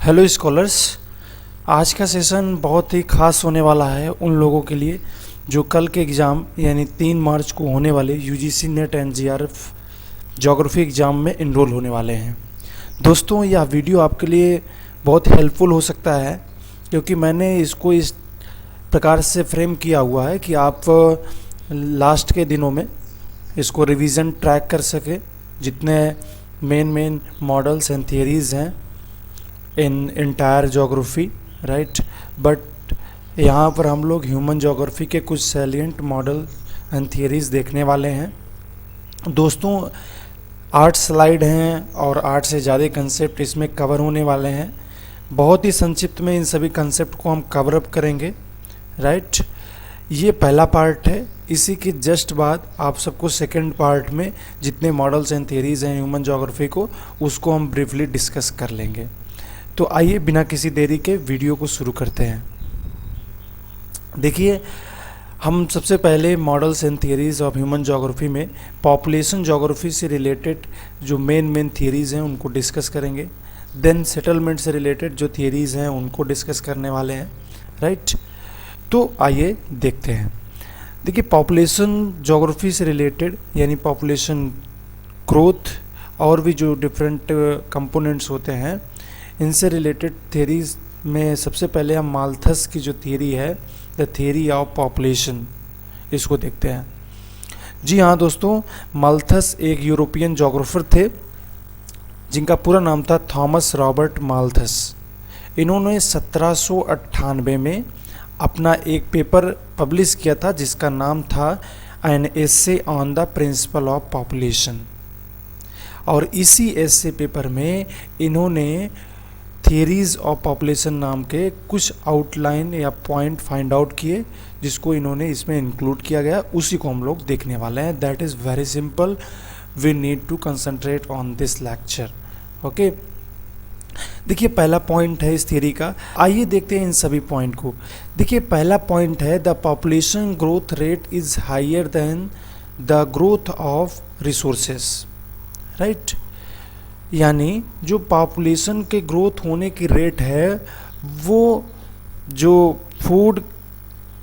Hello scholars. आज का session बहुत ही ख़ास होने वाला है उन लोगों के लिए जो कल के एग्ज़ाम यानी 3 मार्च को होने वाले यूजीसी नेट एनजीआरएफ ज्योग्राफी एग्ज़ाम में इनरोल होने वाले हैं। दोस्तों, यह वीडियो आपके लिए बहुत हेल्पफुल हो सकता है क्योंकि मैंने इसको इस प्रकार से फ्रेम किया हुआ है कि आप लास्ट के दिनों में इसको रिवीजन ट्रैक कर सके। जितने मेन मॉडल्स एंड थियरीज़ हैं in entire geography, right, but यहाँ पर हम लोग ह्यूमन ज्योग्राफी के कुछ सैलिएंट मॉडल एंड थियरीज़ देखने वाले हैं। दोस्तों, 8 स्लाइड हैं और 8 से ज़्यादा कंसेप्ट इसमें कवर होने वाले हैं। बहुत ही संक्षिप्त में इन सभी कंसेप्ट को हम कवर अप करेंगे, राइट। ये पहला पार्ट है। इसी के जस्ट बाद आप सबको सेकंड पार्ट में जितने मॉडल्स एंड थियरीज़ हैं ह्यूमन ज्योग्राफी को, उसको हम ब्रीफली डिस्कस कर लेंगे। तो आइए बिना किसी देरी के वीडियो को शुरू करते हैं। देखिए, हम सबसे पहले models and theories of human geography में पॉपुलेशन ज्योग्राफी से रिलेटेड जो मेन थियरीज़ हैं उनको डिस्कस करेंगे। देन सेटलमेंट से रिलेटेड जो थियरीज़ हैं उनको डिस्कस करने वाले हैं, राइट। तो आइए देखते हैं। देखिए, पॉपुलेशन ज्योग्राफी से रिलेटेड यानी पॉपुलेशन ग्रोथ और भी जो डिफरेंट कंपोनेंट्स होते हैं, इनसे रिलेटेड थियरीज में सबसे पहले हम माल्थस की जो थियरी है, द थियरी ऑफ पॉपुलेशन, इसको देखते हैं। जी हाँ दोस्तों, माल्थस एक यूरोपियन ज्योग्राफर थे जिनका पूरा नाम था थॉमस रॉबर्ट माल्थस। इन्होंने 1798 में अपना एक पेपर पब्लिश किया था जिसका नाम था an essay on the principle of population. और इसी एसे पेपर में इन्होंने थियरीज़ ऑफ पॉपुलेशन नाम के कुछ आउटलाइन या पॉइंट फाइंड आउट किए जिसको इन्होंने इसमें इंक्लूड किया गया। उसी को हम लोग देखने वाले हैं। That is very simple, we need to concentrate on this lecture, okay. देखिए, पहला पॉइंट है इस थियरी का। आइए देखते हैं इन सभी पॉइंट को। देखिए, पहला पॉइंट है the population growth rate is higher than the growth of resources, right. यानी जो पॉपुलेशन के ग्रोथ होने की रेट है वो जो फूड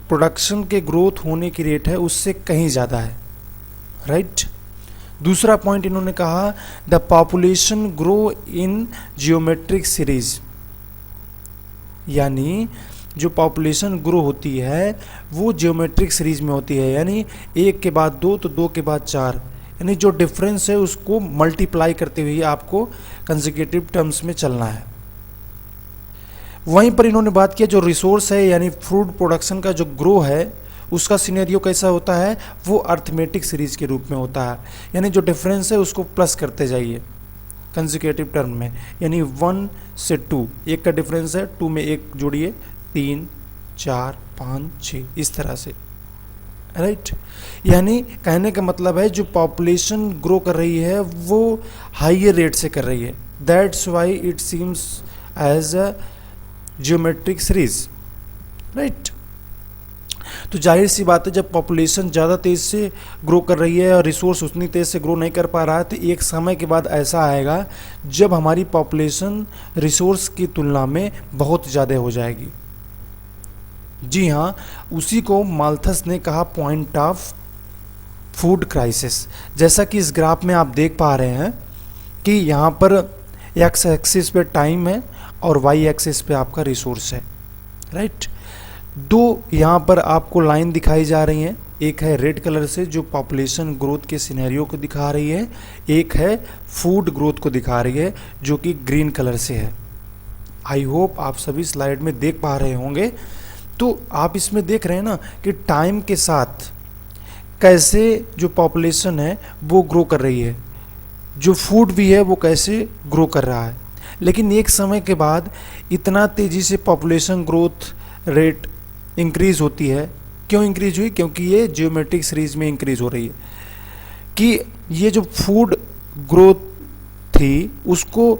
प्रोडक्शन के ग्रोथ होने की रेट है उससे कहीं ज़्यादा है, राइट। दूसरा पॉइंट इन्होंने कहा the population grow in geometric series, यानी जो पॉपुलेशन ग्रो होती है वो जियोमेट्रिक सीरीज में होती है, यानी 1 के बाद 2 तो 2 के बाद 4, यानी जो डिफरेंस है उसको मल्टीप्लाई करते हुए आपको कंसेक्यूटिव टर्म्स में चलना है। वहीं पर इन्होंने बात किया जो रिसोर्स है यानी फूड प्रोडक्शन का जो ग्रो है उसका सिनेरियो कैसा होता है, वो अर्थमेटिक सीरीज के रूप में होता है, यानी जो डिफरेंस है उसको प्लस करते जाइए कंसेक्यूटिव टर्म में, यानी 1 से 2, 1 का डिफरेंस है, 2 में 1 जोड़िए, 3 4 5 6, इस तरह से, राइट। यानी कहने का मतलब है जो पॉपुलेशन ग्रो कर रही है वो हाइयर रेट से कर रही है। That's why it seems as a geometric series, right. तो जाहिर सी बात है जब पॉपुलेशन ज़्यादा तेज़ से ग्रो कर रही है और रिसोर्स उतनी तेज़ से ग्रो नहीं कर पा रहा है तो एक समय के बाद ऐसा आएगा जब हमारी पॉपुलेशन रिसोर्स की तुलना में बहुत ज़्यादा हो जाएगी। जी हाँ, उसी को माल्थस ने कहा पॉइंट ऑफ फूड क्राइसिस। जैसा कि इस ग्राफ में आप देख पा रहे हैं कि यहाँ पर एक्स एक्सिस पे टाइम है और वाई एक्सिस पे आपका रिसोर्स है, राइट। 2 यहाँ पर आपको लाइन दिखाई जा रही हैं, एक है रेड कलर से जो पॉपुलेशन ग्रोथ के सिनेरियो को दिखा रही है, एक है फूड ग्रोथ को दिखा रही है जो कि ग्रीन कलर से है। आई होप आप सभी स्लाइड में देख पा रहे होंगे। तो आप इसमें देख रहे हैं ना कि टाइम के साथ कैसे जो पॉपुलेशन है वो ग्रो कर रही है, जो फूड भी है वो कैसे ग्रो कर रहा है। लेकिन एक समय के बाद इतना तेज़ी से पॉपुलेशन ग्रोथ रेट इंक्रीज़ होती है। क्यों इंक्रीज़ हुई? क्योंकि ये जियोमेट्रिक सीरीज में इंक्रीज़ हो रही है कि ये जो फूड ग्रोथ थी उसको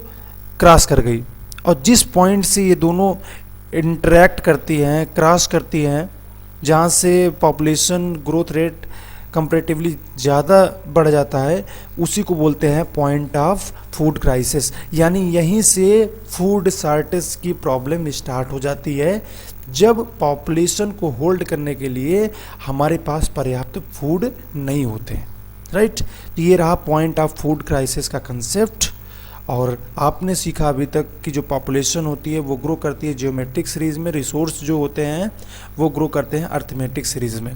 क्रॉस कर गई, और जिस पॉइंट से ये दोनों इंटरेक्ट करती हैं, क्रॉस करती हैं, जहाँ से पॉपुलेशन ग्रोथ रेट कंपैरेटिवली ज़्यादा बढ़ जाता है, उसी को बोलते हैं पॉइंट ऑफ फूड क्राइसिस। यानी यहीं से फूड शॉर्टेज की प्रॉब्लम स्टार्ट हो जाती है, जब पॉपुलेशन को होल्ड करने के लिए हमारे पास पर्याप्त फूड नहीं होते, राइट। तो ये रहा पॉइंट ऑफ फूड क्राइसिस का कंसेप्ट। और आपने सीखा अभी तक कि जो पॉपुलेशन होती है वो ग्रो करती है जियोमेट्रिक सीरीज में, रिसोर्स जो होते हैं वो ग्रो करते हैं अर्थमेटिक सीरीज में।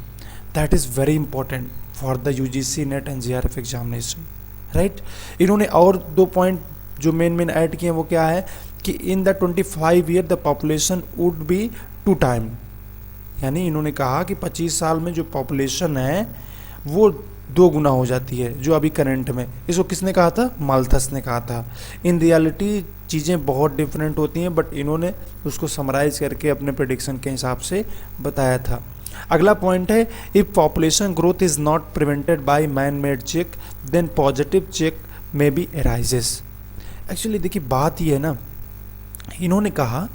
That is very important for the UGC net and GRF examination, right. इन्होंने और 2 पॉइंट जो मेन ऐड किए हैं वो क्या है कि in the 25 year the population would be 2 time. यानी इन्होंने कहा कि 25 साल में जो पॉपुलेशन है वो 2 गुना हो जाती है जो अभी करंट में। इसको किसने कहा था? माल्थस ने कहा था। इन रियलिटी चीज़ें बहुत डिफरेंट होती हैं, बट इन्होंने उसको समराइज करके अपने प्रेडिक्शन के हिसाब से बताया था। अगला पॉइंट है, if population growth is not prevented by man made check then positive check may be arises. Actually देखिए बात ये है ना, इन्होंने कहा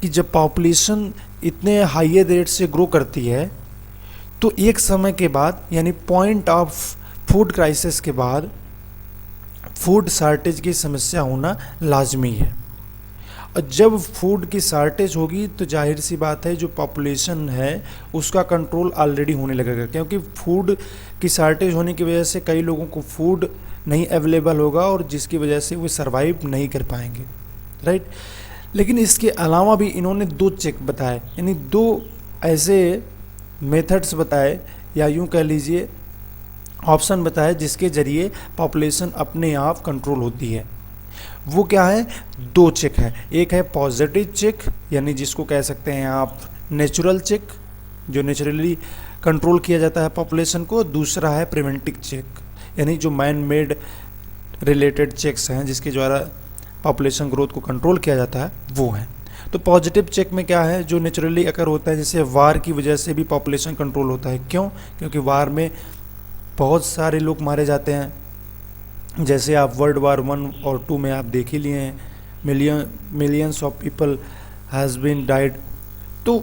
कि जब पॉपुलेशन इतने हाई रेट से ग्रो करती है तो एक समय के बाद यानी पॉइंट ऑफ फूड क्राइसिस के बाद फूड शॉर्टेज की समस्या होना लाजमी है। और जब फूड की शॉर्टेज होगी तो जाहिर सी बात है जो पॉपुलेशन है उसका कंट्रोल ऑलरेडी होने लगेगा, क्योंकि फूड की शॉर्टेज होने की वजह से कई लोगों को फूड नहीं अवेलेबल होगा और जिसकी वजह से वो सर्वाइव नहीं कर पाएंगे, राइट। लेकिन इसके अलावा भी इन्होंने 2 चेक बताए, यानी 2 ऐसे मेथड्स बताए या यूँ कह लीजिए ऑप्शन बताए जिसके ज़रिए पॉपुलेशन अपने आप कंट्रोल होती है। वो क्या है? 2 चेक है। एक है पॉजिटिव चेक, यानी जिसको कह सकते हैं आप नेचुरल चेक, जो नेचुरली कंट्रोल किया जाता है पॉपुलेशन को। दूसरा है प्रिवेंटिव चेक, यानी जो मैन मेड रिलेटेड चेक्स हैं जिसके द्वारा पॉपुलेशन ग्रोथ को कंट्रोल किया जाता है, वो है। तो पॉजिटिव चेक में क्या है? जो नेचुरली अकर होता है, जैसे वार की वजह से भी पॉपुलेशन कंट्रोल होता है। क्यों? क्योंकि वार में बहुत सारे लोग मारे जाते हैं, जैसे आप वर्ल्ड वार 1 और 2 में आप देख ही लिए हैं, millions of people has been died. तो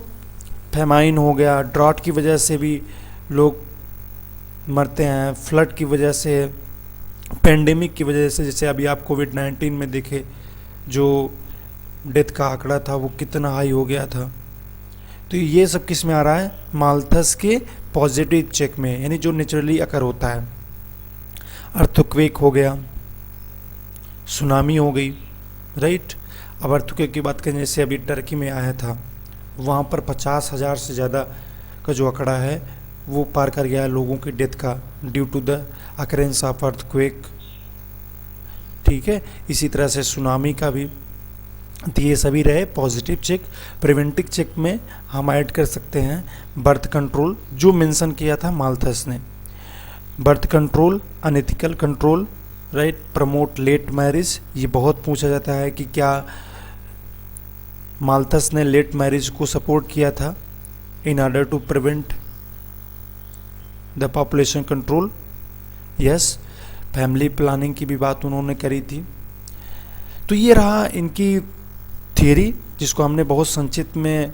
फेमाइन हो गया, ड्रॉट की वजह से भी लोग मरते हैं, फ्लड की वजह से, पेंडेमिक की वजह से, जैसे अभी आप कोविड-19 में देखे जो डेथ का आंकड़ा था वो कितना हाई हो गया था। तो ये सब किस में आ रहा है? माल्थस के पॉजिटिव चेक में, यानी जो नेचुरली अकर होता है। अर्थक्वेक हो गया, सुनामी हो गई, राइट। अब अर्थक्वेक की बात करें, जैसे अभी टर्की में आया था, वहाँ पर 50,000 से ज़्यादा का जो आंकड़ा है वो पार कर गया लोगों की डेथ का, due to the occurrence of earthquake, ठीक है। इसी तरह से सुनामी का भी। तो ये सभी रहे पॉजिटिव चेक। प्रिवेंटिव चेक में हम ऐड कर सकते हैं बर्थ कंट्रोल, जो मेंशन किया था माल्थस ने। Birth control, unethical control, right, promote late marriage. ये बहुत पूछा जाता है कि क्या माल्थस ने लेट मैरिज को सपोर्ट किया था in order to prevent the population control. Yes, family planning की भी बात उन्होंने करी थी। तो ये रहा इनकी थियरी, जिसको हमने बहुत संक्षिप्त में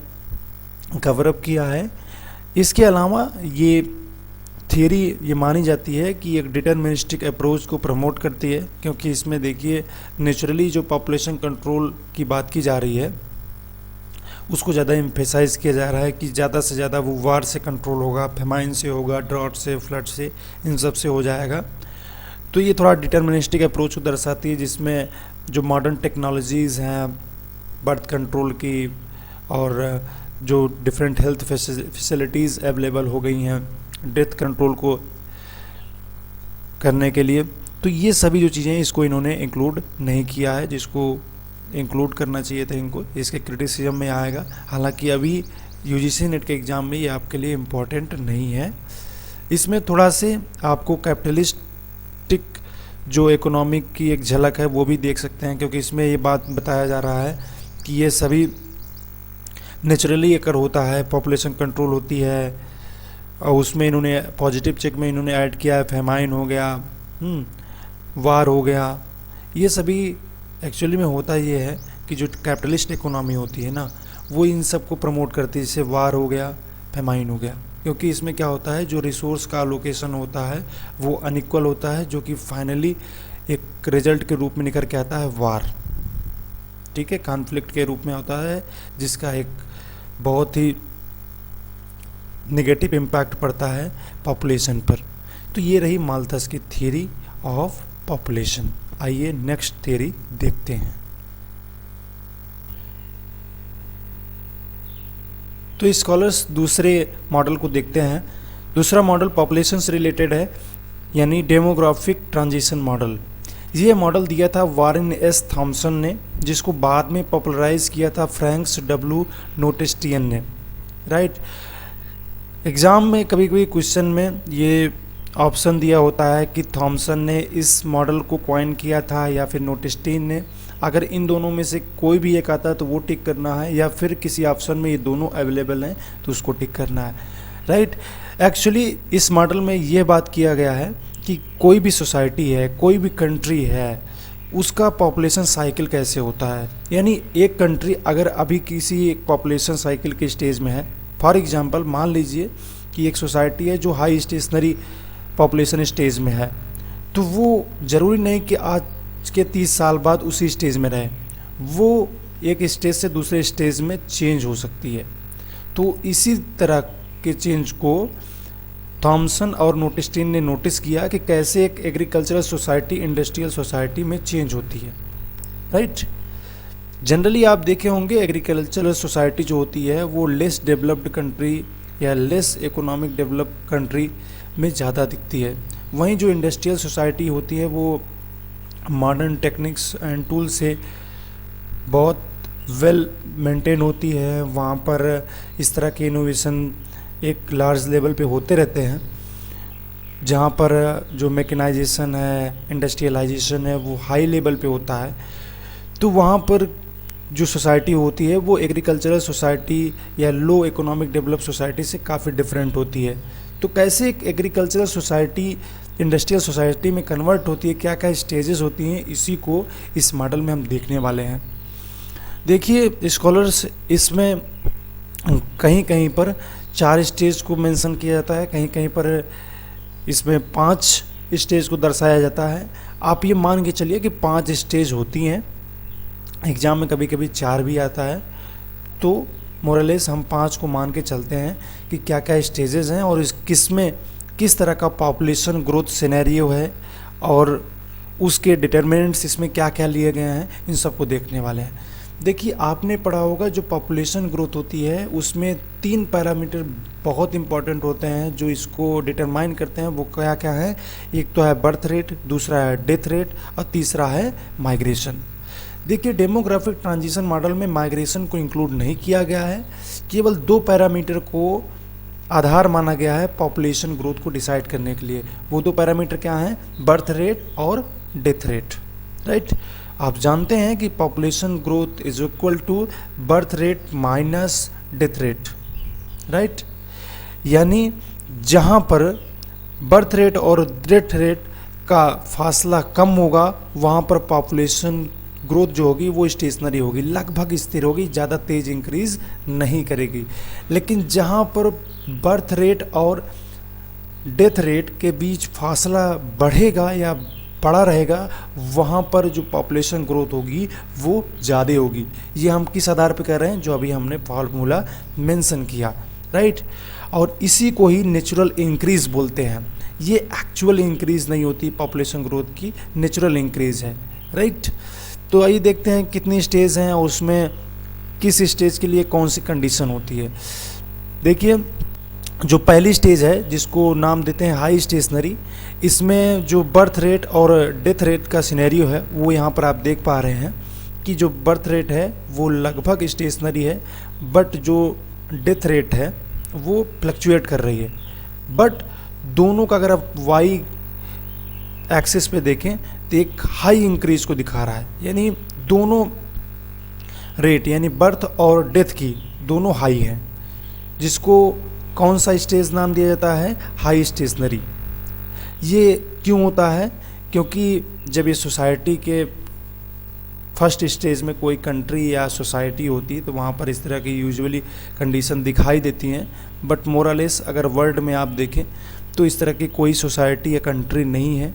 कवर अप किया है। इसके अलावा ये थियरी ये मानी जाती है कि एक डिटरमिनिस्टिक अप्रोच को प्रमोट करती है, क्योंकि इसमें देखिए नेचुरली जो पॉपुलेशन कंट्रोल की बात की जा रही है उसको ज़्यादा एम्फेसाइज किया जा रहा है कि ज़्यादा से ज़्यादा वो वार से कंट्रोल होगा, फेमाइन से होगा, ड्रॉट से, फ्लड से, इन सब से हो जाएगा। तो ये थोड़ा डिटरमिनिस्टिक अप्रोच को दर्शाती है, जिसमें जो मॉडर्न टेक्नोलॉजीज़ हैं बर्थ कंट्रोल की और जो डिफरेंट हेल्थ फैसिलिटीज़ अवेलेबल हो गई हैं डेथ कंट्रोल को करने के लिए, तो ये सभी जो चीज़ें इसको इन्होंने इंक्लूड नहीं किया है, जिसको इंक्लूड करना चाहिए था इनको। इसके क्रिटिसिज्म में आएगा। हालांकि अभी यूजीसी नेट के एग्ज़ाम में ये आपके लिए इम्पोर्टेंट नहीं है। इसमें थोड़ा से आपको कैपिटलिस्टिक जो इकोनॉमिक की एक झलक है वो भी देख सकते हैं, क्योंकि इसमें ये बात बताया जा रहा है कि ये सभी नेचुरली अकर होता है, पॉपुलेशन कंट्रोल होती है, और उसमें इन्होंने पॉजिटिव चेक में इन्होंने ऐड किया है फेमाइन हो गया, वार हो गया। ये सभी एक्चुअली में होता ये है कि जो कैपिटलिस्ट इकोनॉमी होती है ना वो इन सब को प्रमोट करती है, जैसे वार हो गया, फेमाइन हो गया। क्योंकि इसमें क्या होता है, जो रिसोर्स का अलोकेशन होता है वो अनइक्वल होता है, जो कि फाइनली एक रिजल्ट के रूप में निकल के आता है वार। ठीक है, कॉन्फ्लिक्ट के रूप में होता है, जिसका एक बहुत ही नेगेटिव इम्पैक्ट पड़ता है पॉपुलेशन पर। तो ये रही माल्थस की थ्योरी ऑफ पॉपुलेशन। आइए नेक्स्ट थ्योरी देखते हैं। तो स्कॉलर्स दूसरे मॉडल को देखते हैं। दूसरा मॉडल पॉपुलेशन से रिलेटेड है, यानी डेमोग्राफिक ट्रांजिशन मॉडल। ये मॉडल दिया था वारेन एस थॉमसन ने, जिसको बाद में पॉपुलराइज किया था फ्रैंक्स डब्ल्यू नोटेस्टियन ने। राइट, एग्ज़ाम में कभी कभी क्वेश्चन में ये ऑप्शन दिया होता है कि थॉमसन ने इस मॉडल को कॉइन किया था या फिर नोटेस्टियन ने। अगर इन दोनों में से कोई भी एक आता है तो वो टिक करना है, या फिर किसी ऑप्शन में ये दोनों अवेलेबल हैं तो उसको टिक करना है। राइट, एक्चुअली इस मॉडल में ये बात किया गया है कि कोई भी सोसाइटी है, कोई भी कंट्री है, उसका पॉपुलेशन साइकिल कैसे होता है। यानी एक कंट्री अगर अभी किसी एक पॉपुलेशन साइकिल के स्टेज में है, फॉर एग्जांपल मान लीजिए कि एक सोसाइटी है जो हाई स्टेशनरी पॉपुलेशन स्टेज में है, तो वो ज़रूरी नहीं कि आज के 30 साल बाद उसी स्टेज में रहे, वो एक स्टेज से दूसरे स्टेज में चेंज हो सकती है। तो इसी तरह के चेंज को थॉमसन और नोटेस्टियन ने नोटिस किया कि कैसे एक एग्रीकल्चरल सोसाइटी इंडस्ट्रियल सोसाइटी में चेंज होती है। राइट, जनरली आप देखे होंगे एग्रीकल्चरल सोसाइटी जो होती है वो लेस डेवलप्ड कंट्री या लेस इकोनॉमिक डेवलप कंट्री में ज़्यादा दिखती है। वहीं जो इंडस्ट्रियल सोसाइटी होती है वो मॉडर्न टेक्निक्स एंड टूल से बहुत वेल मेंटेन होती है। वहाँ पर इस तरह के इनोवेशन एक लार्ज लेवल पे होते रहते हैं, जहाँ पर जो मैकेनाइजेशन है, इंडस्ट्रियलाइजेशन है, वो हाई लेवल पे होता है। तो वहाँ पर जो सोसाइटी होती है वो एग्रीकल्चरल सोसाइटी या लो इकोनॉमिक डेवलप सोसाइटी से काफ़ी डिफरेंट होती है। तो कैसे एक एग्रीकल्चरल सोसाइटी इंडस्ट्रियल सोसाइटी में कन्वर्ट होती है, क्या क्या स्टेजेस होती हैं, इसी को इस मॉडल में हम देखने वाले हैं। देखिए स्कॉलर्स, इसमें कहीं कहीं पर 4 स्टेज को मेंशन किया जाता है, कहीं कहीं पर इसमें 5 स्टेज को दर्शाया जाता है। आप ये मान के चलिए कि 5 स्टेज होती हैं। एग्ज़ाम में कभी कभी 4 भी आता है, तो मोरलेस हम 5 को मान के चलते हैं कि क्या क्या स्टेजेस हैं और किस तरह का पॉपुलेशन ग्रोथ सिनेरियो है और उसके डिटरमिनेंट्स इसमें क्या क्या लिए गए हैं, इन सबको देखने वाले हैं। देखिए आपने पढ़ा होगा जो पॉपुलेशन ग्रोथ होती है उसमें 3 पैरामीटर बहुत इंपॉर्टेंट होते हैं जो इसको डिटरमाइन करते हैं। वो क्या क्या है? एक तो है बर्थ रेट, दूसरा है डेथ रेट और तीसरा है माइग्रेशन। देखिए डेमोग्राफिक ट्रांजिशन मॉडल में माइग्रेशन को इंक्लूड नहीं किया गया है, केवल 2 पैरामीटर को आधार माना गया है पॉपुलेशन ग्रोथ को डिसाइड करने के लिए। वो 2 पैरामीटर क्या हैं? बर्थ रेट और डेथ रेट। राइट, आप जानते हैं कि population growth is equal to birth rate minus death rate. Right, यानी जहाँ पर बर्थ रेट और डेथ रेट का फासला कम होगा वहाँ पर पॉपुलेशन ग्रोथ जो होगी वो स्टेशनरी होगी, लगभग स्थिर होगी, ज़्यादा तेज इंक्रीज नहीं करेगी। लेकिन जहाँ पर बर्थ रेट और डेथ रेट के बीच फासला बढ़ेगा या बड़ा रहेगा वहाँ पर जो पॉपुलेशन ग्रोथ होगी वो ज़्यादा होगी। ये हम किस आधार पे कर रहे हैं? जो अभी हमने फार्मूला मेंशन किया। राइट, और इसी को ही नेचुरल इंक्रीज बोलते हैं। ये एक्चुअल इंक्रीज नहीं होती पॉपुलेशन ग्रोथ की, नेचुरल इंक्रीज है। राइट, तो आइए देखते हैं कितनी स्टेज हैं और उसमें किस स्टेज के लिए कौन सी कंडीशन होती है। देखिए जो पहली स्टेज है जिसको नाम देते हैं हाई स्टेशनरी, इसमें जो बर्थ रेट और डेथ रेट का सिनेरियो है वो यहाँ पर आप देख पा रहे हैं कि जो बर्थ रेट है वो लगभग स्टेशनरी है, बट जो डेथ रेट है वो फ्लक्चुएट कर रही है। बट दोनों का अगर आप वाई एक्सिस पे देखें तो एक हाई इंक्रीज को दिखा रहा है, यानी दोनों रेट यानी बर्थ और डेथ की दोनों हाई हैं, जिसको कौन सा स्टेज नाम दिया जाता है? High stationary. ये क्यों होता है? क्योंकि जब ये सोसाइटी के फर्स्ट स्टेज में कोई कंट्री या सोसाइटी होती है तो वहाँ पर इस तरह की यूजुअली कंडीशन दिखाई देती हैं, बट मोरलेस अगर वर्ल्ड में आप देखें तो इस तरह की कोई सोसाइटी या कंट्री नहीं है।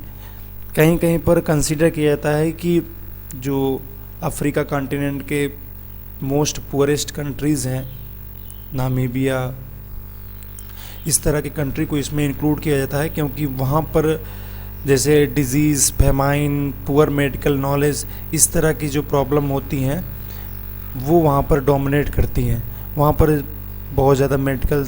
कहीं कहीं पर कंसीडर किया जाता है कि जो अफ्रीका कॉन्टिनेंट के मोस्ट पुअरेस्ट कंट्रीज़ हैं, नामीबिया, इस तरह की कंट्री को इसमें इंक्लूड किया जाता है, क्योंकि वहाँ पर जैसे disease, famine, poor medical knowledge, इस तरह की जो प्रॉब्लम होती हैं वो वहाँ पर डोमिनेट करती हैं। वहाँ पर बहुत ज़्यादा मेडिकल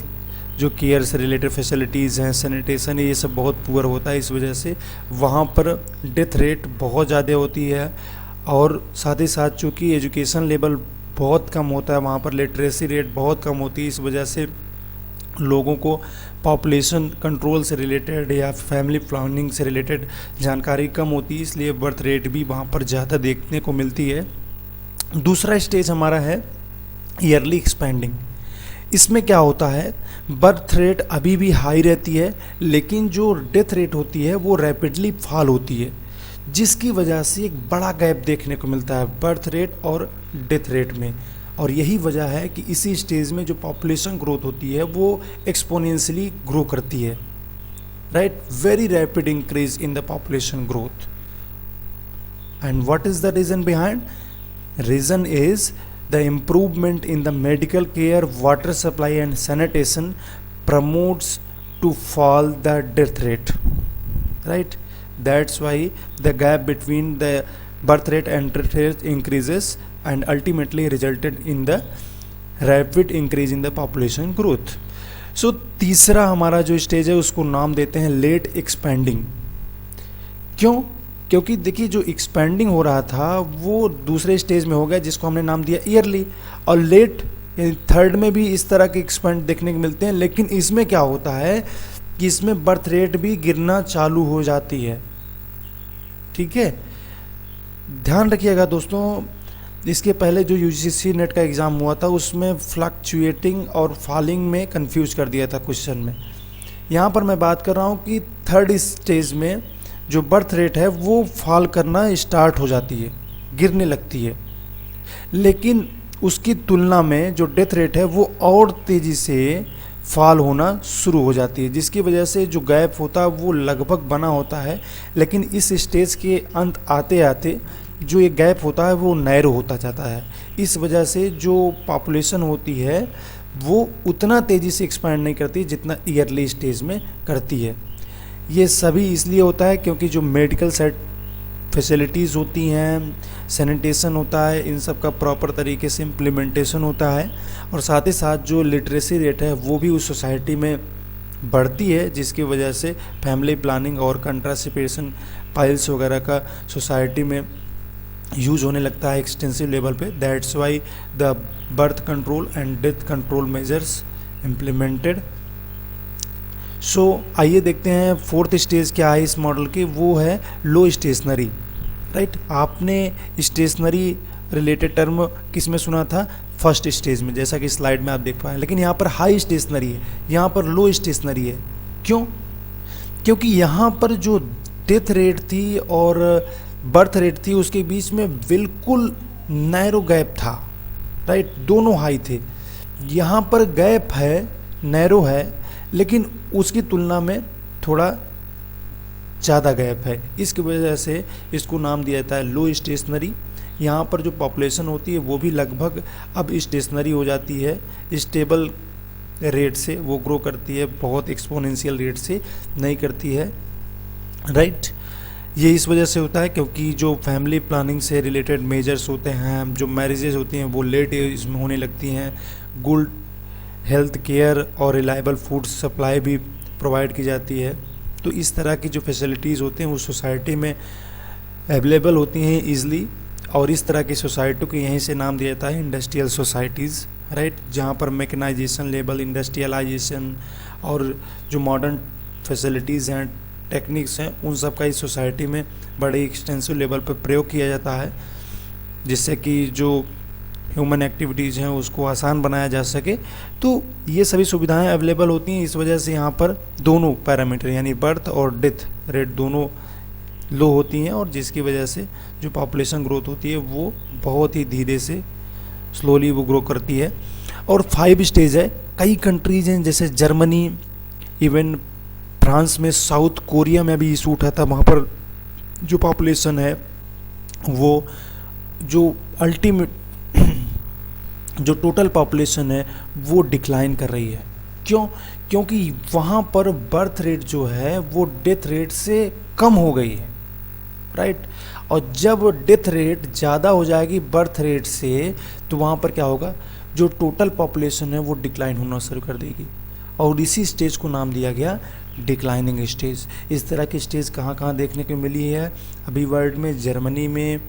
जो केयर से रिलेटेड फैसिलिटीज़ हैं, सैनिटेशन, ये सब बहुत पुअर होता है। इस वजह से वहाँ पर डेथ रेट बहुत ज़्यादा होती है, और साथ ही साथ चूँकि एजुकेशन लेवल बहुत कम होता है, वहाँ पर लिटरेसी रेट बहुत कम होती है। इस वजह से लोगों को पॉपुलेशन कंट्रोल से रिलेटेड या फैमिली प्लानिंग से रिलेटेड जानकारी कम होती है, इसलिए बर्थ रेट भी वहाँ पर ज़्यादा देखने को मिलती है। दूसरा स्टेज हमारा है ईयरली एक्सपेंडिंग। इसमें क्या होता है, बर्थ रेट अभी भी हाई रहती है, लेकिन जो डेथ रेट होती है वो रैपिडली फॉल होती है, जिसकी वजह से एक बड़ा गैप देखने को मिलता है बर्थ रेट और डेथ रेट में। और यही वजह है कि इसी स्टेज में जो पॉपुलेशन ग्रोथ होती है वो एक्सपोनेंशियली ग्रो करती है, right, very rapid increase in the population growth. And what is the reason behind? Reason is the improvement in the medical care, water supply and sanitation promotes to fall the death rate, right. That's why the gap between the birth rate and death rate increases and ultimately resulted in the rapid increase in the population growth. So तीसरा हमारा जो stage है उसको नाम देते हैं late expanding. क्यों? क्योंकि देखिए जो एक्सपेंडिंग हो रहा था वो दूसरे स्टेज में हो गया, जिसको हमने नाम दिया ईयरली, और लेट यानी थर्ड में भी इस तरह के एक्सपेंड देखने को मिलते हैं। लेकिन इसमें क्या होता है कि इसमें बर्थ रेट भी गिरना चालू हो जाती है, ठीक है। ध्यान रखिएगा दोस्तों, इसके पहले जो यूजीसी नेट का एग्ज़ाम हुआ था उसमें फ्लक्चुएटिंग और फॉलिंग में कंफ्यूज कर दिया था क्वेश्चन में। यहाँ पर मैं बात कर रहा हूँ कि थर्ड स्टेज में जो बर्थ रेट है वो फॉल करना स्टार्ट हो जाती है, गिरने लगती है, लेकिन उसकी तुलना में जो डेथ रेट है वो और तेज़ी से फॉल होना शुरू हो जाती है, जिसकी वजह से जो गैप होता है वो लगभग बना होता है, लेकिन इस स्टेज के अंत आते आते जो ये गैप होता है वो नैरो होता जाता है। इस वजह से जो पॉपुलेशन होती है वो उतना तेज़ी से एक्सपैंड नहीं करती जितना ईयरली स्टेज में करती है। ये सभी इसलिए होता है क्योंकि जो मेडिकल फैसिलिटीज़ होती हैं, सैनिटेशन होता है, इन सब का प्रॉपर तरीके से इम्प्लीमेंटेशन होता है, और साथ ही साथ जो लिटरेसी रेट है वो भी उस सोसाइटी में बढ़ती है, जिसकी वजह से फैमिली प्लानिंग और कंट्रासेप्शन पाइल्स वगैरह का सोसाइटी में यूज होने लगता है एक्सटेंसिव लेवल पे। That's why the birth control and death control measures implemented. So आइए देखते हैं फोर्थ स्टेज क्या है इस मॉडल की, वो है लो स्टेशनरी, राइट। आपने स्टेशनरी रिलेटेड टर्म किस में सुना था? फर्स्ट स्टेज में, जैसा कि स्लाइड में आप देख पाए, लेकिन यहाँ पर हाई स्टेशनरी है, यहाँ पर लो स्टेशनरी है। क्यों? क्योंकि यहाँ पर जो डेथ रेट थी और बर्थ रेट थी उसके बीच में बिल्कुल नैरो गैप था, राइट, दोनों हाई थे। यहाँ पर गैप है, नैरो है, लेकिन उसकी तुलना में थोड़ा ज़्यादा गैप है, इसकी वजह से इसको नाम दिया जाता है लो स्टेशनरी। यहाँ पर जो पॉपुलेशन होती है वो भी लगभग अब स्टेशनरी हो जाती है, स्टेबल रेट से वो ग्रो करती है, बहुत एक्सपोनेंशियल रेट से नहीं करती है, राइट। ये इस वजह से होता है क्योंकि जो फैमिली प्लानिंग से रिलेटेड मेजर्स होते हैं, जो मैरिजेज होती हैं वो लेट एज में होने लगती हैं, गुड हेल्थ केयर और रिलायबल फूड सप्लाई भी प्रोवाइड की जाती है। तो इस तरह की जो फैसिलिटीज़ होती हैं वो सोसाइटी में अवेलेबल होती हैं ईज़िली, और इस तरह की सोसाइटी को यहीं से नाम दिया जाता है इंडस्ट्रियल सोसाइटीज़, राइट, जहाँ पर मैकेनाइजेशन लेवल, इंडस्ट्रियलाइजेशन और जो मॉडर्न फैसिलिटीज़ हैं, टेक्निक्स हैं, उन सब का इस सोसाइटी में बड़े एक्सटेंसिव लेवल पर प्रयोग किया जाता है, जिससे कि जो ह्यूमन एक्टिविटीज़ हैं उसको आसान बनाया जा सके। तो ये सभी सुविधाएं अवेलेबल होती हैं, इस वजह से यहाँ पर दोनों पैरामीटर यानी बर्थ और डेथ रेट दोनों लो होती हैं और जिसकी वजह से जो पॉपुलेशन ग्रोथ होती है वो बहुत ही धीरे से स्लोली वो ग्रो करती है। और 5 स्टेज है। कई कंट्रीज हैं जैसे जर्मनी, इवन फ्रांस में, साउथ कोरिया में भी इशू उठा था, वहाँ पर जो पॉपुलेशन है वो जो अल्टीमेट जो टोटल पॉपुलेशन है वो डिक्लाइन कर रही है। क्यों? क्योंकि वहाँ पर बर्थ रेट जो है वो डेथ रेट से कम हो गई है, राइट। और जब डेथ रेट ज़्यादा हो जाएगी बर्थ रेट से, तो वहाँ पर क्या होगा, जो टोटल पॉपुलेशन है वो डिक्लाइन होना शुरू कर देगी। और इसी स्टेज को नाम दिया गया डिक्लाइनिंग स्टेज। इस तरह की स्टेज कहाँ कहाँ देखने को मिली है अभी वर्ल्ड में? जर्मनी में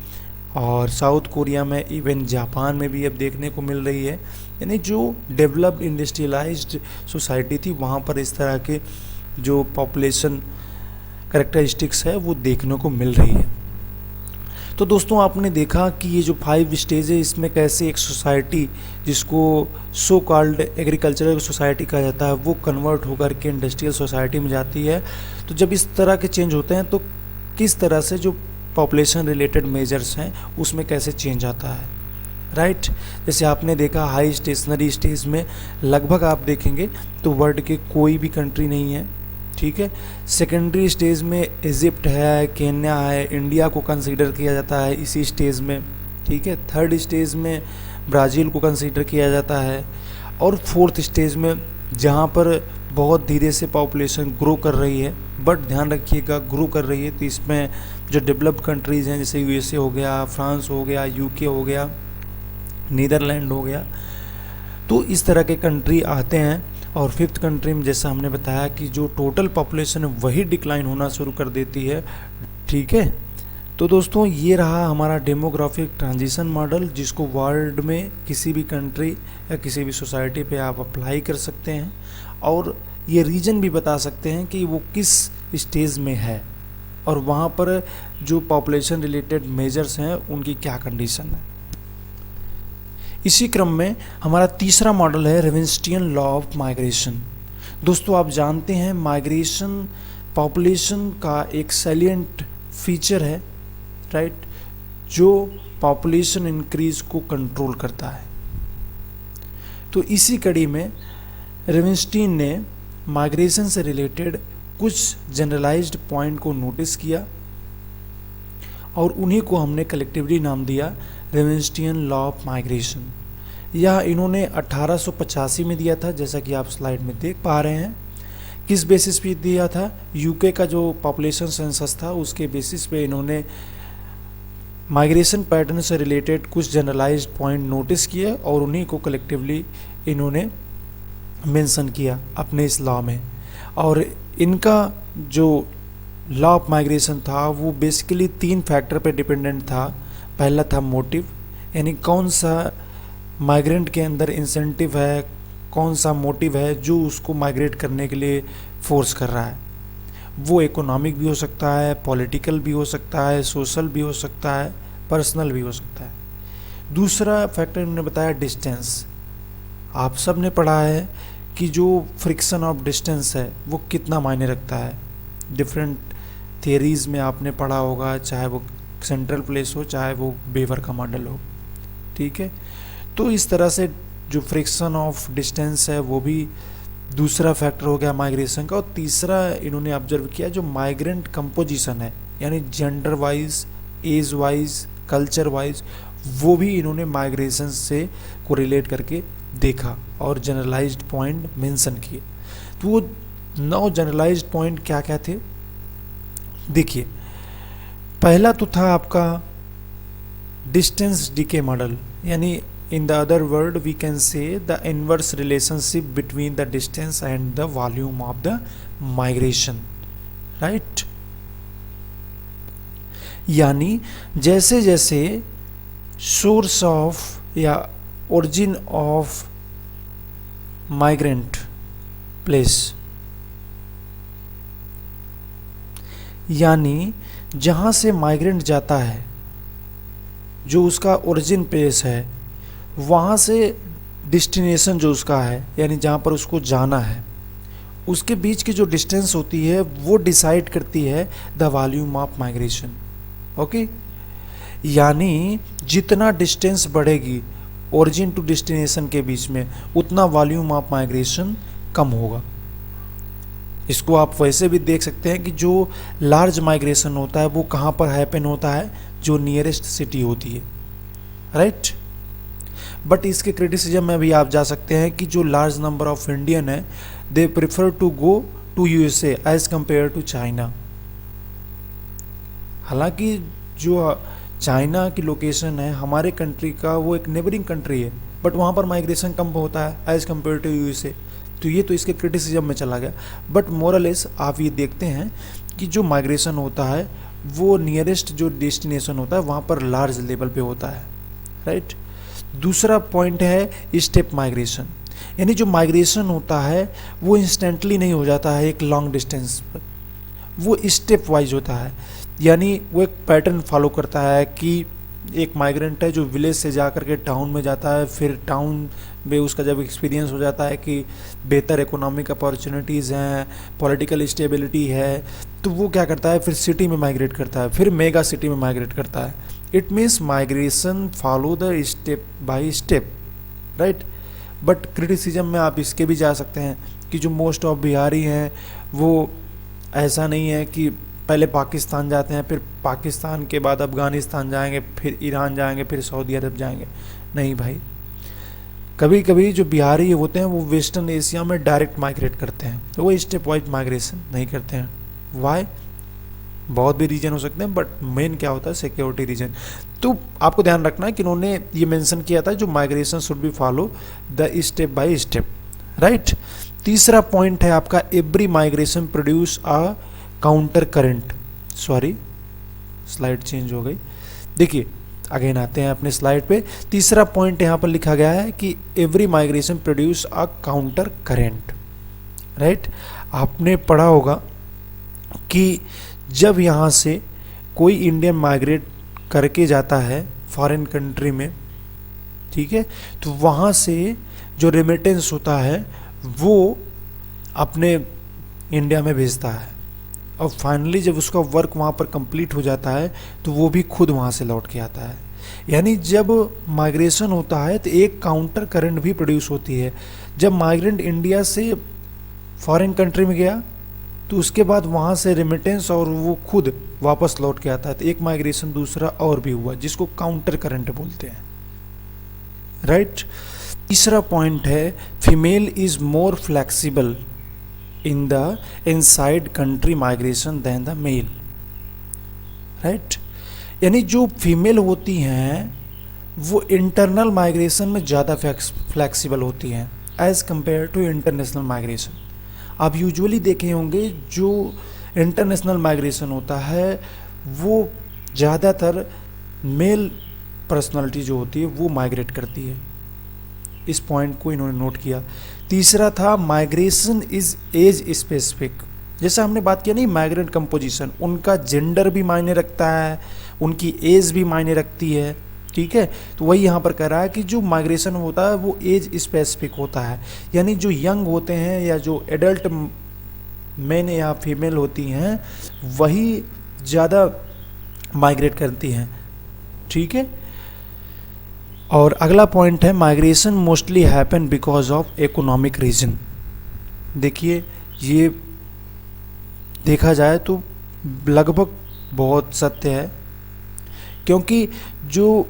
और साउथ कोरिया में, इवन जापान में भी अब देखने को मिल रही है। यानी जो डेवलप्ड इंडस्ट्रियलाइज्ड सोसाइटी थी वहाँ पर इस तरह के जो पॉपुलेशन कैरेक्टरिस्टिक्स है वो देखने को मिल रही है। तो दोस्तों आपने देखा कि ये जो 5 स्टेज है इसमें कैसे एक सोसाइटी जिसको सो कॉल्ड एग्रीकल्चरल सोसाइटी कहा जाता है वो कन्वर्ट होकर के इंडस्ट्रियल सोसाइटी में जाती है। तो जब इस तरह के चेंज होते हैं तो किस तरह से जो पॉपुलेशन रिलेटेड मेजर्स हैं उसमें कैसे चेंज आता है, राइट। जैसे आपने देखा हाई स्टेशनरी स्टेज में लगभग आप देखेंगे तो वर्ल्ड के कोई भी कंट्री नहीं है, ठीक है। सेकेंडरी स्टेज में इजिप्ट है, केन्या है, इंडिया को कंसीडर किया जाता है इसी स्टेज में, ठीक है। थर्ड स्टेज में ब्राज़ील को कंसीडर किया जाता है। और फोर्थ स्टेज में जहाँ पर बहुत धीरे से पॉपुलेशन ग्रो कर रही है, बट ध्यान रखिएगा ग्रो कर रही है, तो इसमें जो डेवलप्ड कंट्रीज़ हैं जैसे यूएसए हो गया, फ्रांस हो गया, यूके हो गया, नीदरलैंड हो गया, तो इस तरह के कंट्री आते हैं। और फिफ्थ कंट्री में जैसा हमने बताया कि जो टोटल पॉपुलेशन है वही डिक्लाइन होना शुरू कर देती है, ठीक है। तो दोस्तों ये रहा हमारा डेमोग्राफिक ट्रांजिशन मॉडल, जिसको वर्ल्ड में किसी भी कंट्री या किसी भी सोसाइटी पे आप अप्लाई कर सकते हैं और ये रीजन भी बता सकते हैं कि वो किस स्टेज में है और वहाँ पर जो पॉपुलेशन रिलेटेड मेजर्स हैं उनकी क्या कंडीशन है। इसी क्रम में हमारा तीसरा मॉडल है रेवेंस्टियन लॉ ऑफ माइग्रेशन। दोस्तों आप जानते हैं माइग्रेशन पॉपुलेशन का एक सैलिएंट फीचर है, राइट, जो पॉपुलेशन इंक्रीज को कंट्रोल करता है। तो इसी कड़ी में रेवेंस्टीन ने माइग्रेशन से रिलेटेड कुछ जनरलाइज्ड पॉइंट को नोटिस किया और उन्हीं को हमने कलेक्टिवली नाम दिया रेवेंस्टियन लॉ ऑफ माइग्रेशन। यह इन्होंने 1885 में दिया था, जैसा कि आप स्लाइड में देख पा रहे हैं। किस बेसिस पे दिया था? यूके का जो पॉपुलेशन सेंसस था उसके बेसिस पे इन्होंने माइग्रेशन पैटर्न से रिलेटेड कुछ जनरलाइज्ड पॉइंट नोटिस किए और उन्हीं को कलेक्टिवली इन्होंने मेंशन किया अपने इस लॉ में। और इनका जो लॉ ऑफ माइग्रेशन था वो बेसिकली 3 फैक्टर पे डिपेंडेंट था। पहला था मोटिव, यानी कौन सा माइग्रेंट के अंदर इंसेंटिव है, कौन सा मोटिव है जो उसको माइग्रेट करने के लिए फोर्स कर रहा है। वो इकोनॉमिक भी हो सकता है, पॉलिटिकल भी हो सकता है, सोशल भी हो सकता है, पर्सनल भी हो सकता है। दूसरा फैक्टर इन्होंने बताया डिस्टेंस। आप सब ने पढ़ा है कि जो फ्रिक्शन ऑफ डिस्टेंस है वो कितना मायने रखता है। डिफरेंट थियरीज़ में आपने पढ़ा होगा, चाहे वो सेंट्रल प्लेस हो चाहे वो बेवर का मॉडल हो, ठीक है। तो इस तरह से जो फ्रिक्शन ऑफ डिस्टेंस है वो भी दूसरा फैक्टर हो गया माइग्रेशन का। और तीसरा इन्होंने ऑब्जर्व किया जो माइग्रेंट कंपोजिशन है, यानी gender wise, age wise, culture wise, वो भी इन्होंने माइग्रेशन से को रिलेट करके देखा और जनरलाइज्ड पॉइंट मेंशन किए। तो वो 9 जनरलाइज्ड पॉइंट क्या क्या थे देखिए। पहला तो था आपका डिस्टेंस डीके मॉडल, यानी in the other word we can say the inverse relationship between the distance and the volume of the migration, right। यानी जैसे जैसे सोर्स ऑफ या ओरिजिन ऑफ माइग्रेंट प्लेस, यानी जहाँ से माइग्रेंट जाता है, जो उसका ओरिजिन प्लेस है, वहाँ से डेस्टिनेशन जो उसका है, यानी जहाँ पर उसको जाना है, उसके बीच की जो डिस्टेंस होती है वो डिसाइड करती है the volume of migration. Okay, यानी जितना डिस्टेंस बढ़ेगी ओरिजिन टू डेस्टिनेशन के बीच में, उतना वॉल्यूम ऑफ माइग्रेशन कम होगा। इसको आप वैसे भी देख सकते हैं कि जो लार्ज माइग्रेशन होता है वो कहाँ पर हैपन होता है, जो नियरेस्ट सिटी होती है, राइट। बट इसके क्रिटिसिज्म में भी आप जा सकते हैं कि जो लार्ज नंबर ऑफ इंडियन है they prefer to go to USA as compare to China. हालांकि जो चाइना की लोकेशन है हमारे कंट्री का, वो एक नेबरिंग कंट्री है, बट वहाँ पर माइग्रेशन कम होता है एज कंपेयर टू यूएसए। तो ये तो इसके क्रिटिसिज्म में चला गया। बट मोरलेस आप ये देखते हैं कि जो माइग्रेशन होता है वो नियरेस्ट जो डेस्टिनेशन होता है वहाँ पर लार्ज लेवल पे होता है, राइट। दूसरा पॉइंट है स्टेप माइग्रेशन, यानी जो माइग्रेशन होता है वो इंस्टेंटली नहीं हो जाता है एक लॉन्ग डिस्टेंस पर, वो स्टेप वाइज होता है। यानी वो एक पैटर्न फॉलो करता है कि एक माइग्रेंट है जो विलेज से जा कर के टाउन में जाता है, फिर टाउन में उसका जब एक्सपीरियंस हो जाता है कि बेहतर इकोनॉमिक अपॉर्चुनिटीज़ हैं, पॉलिटिकल स्टेबिलिटी है, तो वो क्या करता है फिर सिटी में माइग्रेट करता है, फिर मेगा सिटी में माइग्रेट करता है। It means migration follow the step by step, right. But criticism में आप इसके भी जा सकते हैं कि जो मोस्ट ऑफ बिहारी हैं वो ऐसा नहीं है कि पहले पाकिस्तान जाते हैं, फिर पाकिस्तान के बाद अफ़गानिस्तान जाएंगे, फिर ईरान जाएंगे, फिर सऊदी अरब जाएंगे। नहीं भाई, कभी कभी जो बिहारी होते हैं वो वेस्टर्न एशिया में डायरेक्ट माइग्रेट करते हैं, तो वो स्टेप वाइज माइग्रेशन नहीं करते हैं। वाई? बहुत भी रीजन हो सकते हैं, बट मेन क्या होता है सिक्योरिटी रीजन। तो आपको ध्यान रखना है कि उन्होंने ये मेंशन किया था जो migration should be follow the step by step, right. तीसरा पॉइंट है आपका every migration produce a counter current. Sorry, slide change हो गई। देखिए अगेन आते हैं अपने स्लाइड पे। तीसरा पॉइंट यहाँ पर लिखा गया है कि every migration produce a counter current, right. आपने पढ़ा होगा कि जब यहाँ से कोई इंडियन माइग्रेट करके जाता है फॉरेन कंट्री में, ठीक है, तो वहाँ से जो रेमिटेंस होता है वो अपने इंडिया में भेजता है, और फाइनली जब उसका वर्क वहाँ पर कंप्लीट हो जाता है तो वो भी खुद वहाँ से लौट के आता है। यानी जब माइग्रेशन होता है तो एक काउंटर करंट भी प्रोड्यूस होती है। जब माइग्रेंट इंडिया से फॉरेन कंट्री में गया तो उसके बाद वहाँ से रेमिटेंस और वो खुद वापस लौट के आता है, तो एक माइग्रेशन दूसरा और भी हुआ जिसको काउंटर करंट बोलते हैं, राइट। तीसरा पॉइंट है female is more flexible in the inside country migration than the male, right. यानी जो फीमेल होती हैं वो इंटरनल माइग्रेशन में ज़्यादा फ्लेक्सिबल होती हैं as compare to international migration. आप यूजुअली देखे होंगे जो इंटरनेशनल माइग्रेशन होता है वो ज़्यादातर मेल पर्सनालिटी जो होती है वो माइग्रेट करती है। इस पॉइंट को इन्होंने नोट किया। तीसरा था माइग्रेशन इज एज स्पेसिफिक। जैसा हमने बात किया नहीं, माइग्रेंट कंपोजिशन, उनका जेंडर भी मायने रखता है, उनकी एज भी मायने रखती है, ठीक है। तो वही यहाँ पर कह रहा है कि जो माइग्रेशन होता है वो एज स्पेसिफिक होता है, यानी जो यंग होते हैं या जो एडल्ट मेन या फीमेल होती हैं वही ज़्यादा माइग्रेट करती हैं, ठीक है। और अगला पॉइंट है migration mostly happen because of economic reason. देखिए ये देखा जाए तो लगभग बहुत सत्य है, क्योंकि जो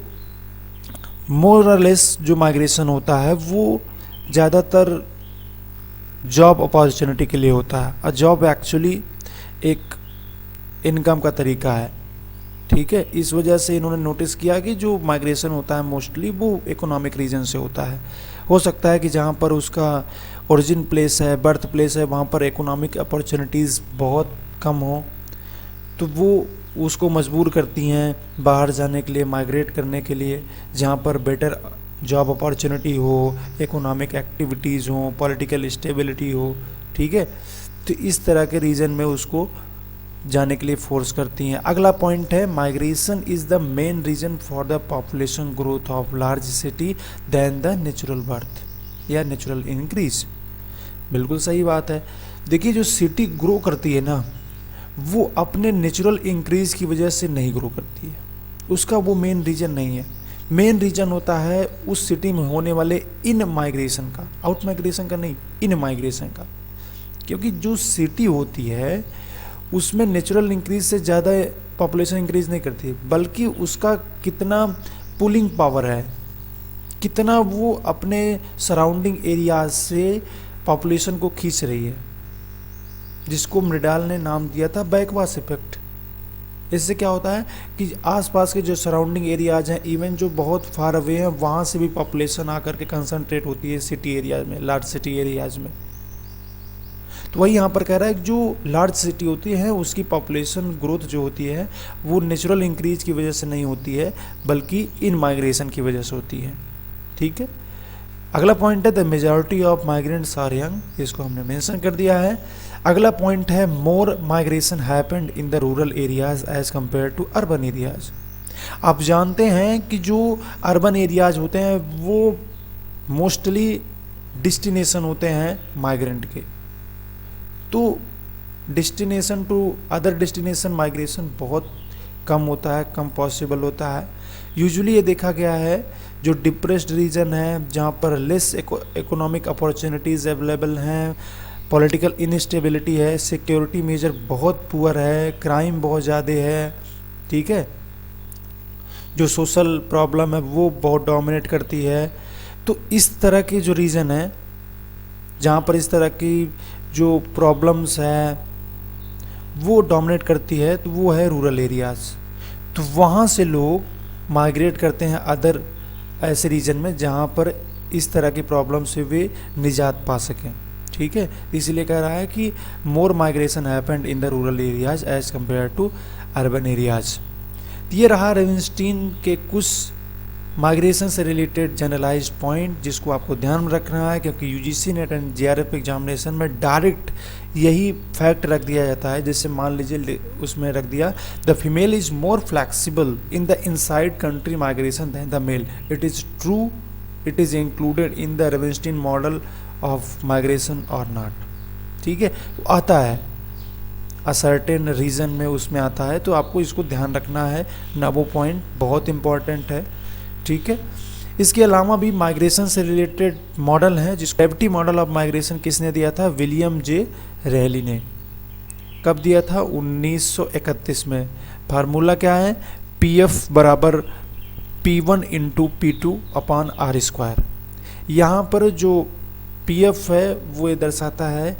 मोर और लेस जो माइग्रेशन होता है वो ज़्यादातर जॉब अपॉर्चुनिटी के लिए होता है, और जॉब एक्चुअली एक इनकम का तरीका है, ठीक है। इस वजह से इन्होंने नोटिस किया कि जो माइग्रेशन होता है मोस्टली वो इकोनॉमिक रीजन से होता है। हो सकता है कि जहाँ पर उसका ओरिजिन प्लेस है, बर्थ प्लेस है, वहाँ पर इकोनॉमिक अपॉर्चुनिटीज़ बहुत कम हो, तो वो उसको मजबूर करती हैं बाहर जाने के लिए, माइग्रेट करने के लिए, जहाँ पर बेटर जॉब अपॉर्चुनिटी हो, इकोनॉमिक एक्टिविटीज़ हो, पॉलिटिकल स्टेबिलिटी हो, ठीक है। तो इस तरह के रीजन में उसको जाने के लिए फोर्स करती हैं। अगला पॉइंट है migration is the main reason for the population growth of large city than the natural birth या नेचुरल इंक्रीज। बिल्कुल सही बात है। देखिए जो सिटी ग्रो करती है ना, वो अपने नेचुरल इंक्रीज की वजह से नहीं ग्रो करती है, उसका वो मेन रीजन नहीं है। मेन रीजन होता है उस सिटी में होने वाले इन माइग्रेशन का, आउट माइग्रेशन का नहीं, इन माइग्रेशन का। क्योंकि जो सिटी होती है उसमें नेचुरल इंक्रीज से ज़्यादा पॉपुलेशन इंक्रीज नहीं करती, बल्कि उसका कितना पुलिंग पावर है, कितना वो अपने सराउंडिंग एरियाज से पॉपुलेशन को खींच रही है, जिसको मृडाल ने नाम दिया था बैकवास इफेक्ट। इससे क्या होता है कि आसपास के जो सराउंडिंग एरियाज हैं, इवन जो बहुत फार अवे हैं, वहाँ से भी पॉपुलेशन आकर के कंसंट्रेट होती है सिटी एरियाज में, लार्ज सिटी एरियाज में। तो वही यहाँ पर कह रहा है कि जो लार्ज सिटी होती है उसकी पॉपुलेशन ग्रोथ जो होती है वो नेचुरल इंक्रीज की वजह से नहीं होती है, बल्कि इन माइग्रेशन की वजह से होती है। ठीक है, अगला पॉइंट है the majority of migrants are young, इसको हमने मेंशन कर दिया है। अगला पॉइंट है more migration happened in the rural areas as compare to urban areas. आप जानते हैं कि जो अर्बन एरियाज होते हैं वो मोस्टली डिस्टिनेशन होते हैं माइग्रेंट के, तो destination to other destination migration बहुत कम होता है, कम पॉसिबल होता है। यूजुअली ये देखा गया है जो डिप्रेस्ड रीजन है, जहाँ पर लेस इकोनॉमिक अपॉर्चुनिटीज़ अवेलेबल हैं, पॉलिटिकल इनस्टेबिलिटी है, सिक्योरिटी मेजर बहुत पुअर है, क्राइम बहुत ज़्यादा है, ठीक है, जो सोशल प्रॉब्लम है वो बहुत डोमिनेट करती है। तो इस तरह के जो रीज़न है जहाँ पर इस तरह की जो प्रॉब्लम्स है वो डोमिनेट करती है, तो वो है रूरल एरियाज़। तो वहाँ से लोग माइग्रेट करते हैं अदर ऐसे रीजन में जहाँ पर इस तरह की प्रॉब्लम से वे निजात पा सकें। ठीक है, इसीलिए कह रहा है कि more migration happened in the rural areas as compare to urban areas. ये रहा रेविनस्टीन के कुछ माइग्रेशन से रिलेटेड जनरलाइज्ड पॉइंट जिसको आपको ध्यान में रखना है, क्योंकि UGC net and JRF examination में डायरेक्ट यही फैक्ट रख दिया जाता है। जैसे मान लीजिए उसमें रख दिया the female is more flexible in the inside country migration than the male, it is true, it is included in the Ravenstein model of migration और नॉट। ठीक है, तो आता है असर्टेन रीजन में उसमें आता है, तो आपको इसको ध्यान रखना है ना, वो पॉइंट बहुत इंपॉर्टेंट है। ठीक है, इसके अलावा भी माइग्रेशन से रिलेटेड मॉडल हैं, जिस ग्रेविटी मॉडल ऑफ माइग्रेशन किसने दिया था, विलियम जे रेली ने। कब दिया था, 1931 में। फार्मूला क्या है, पीएफ बराबर P1 into P2 upon are square. यहाँ पर जो पीएफ है वो ये दर्शाता है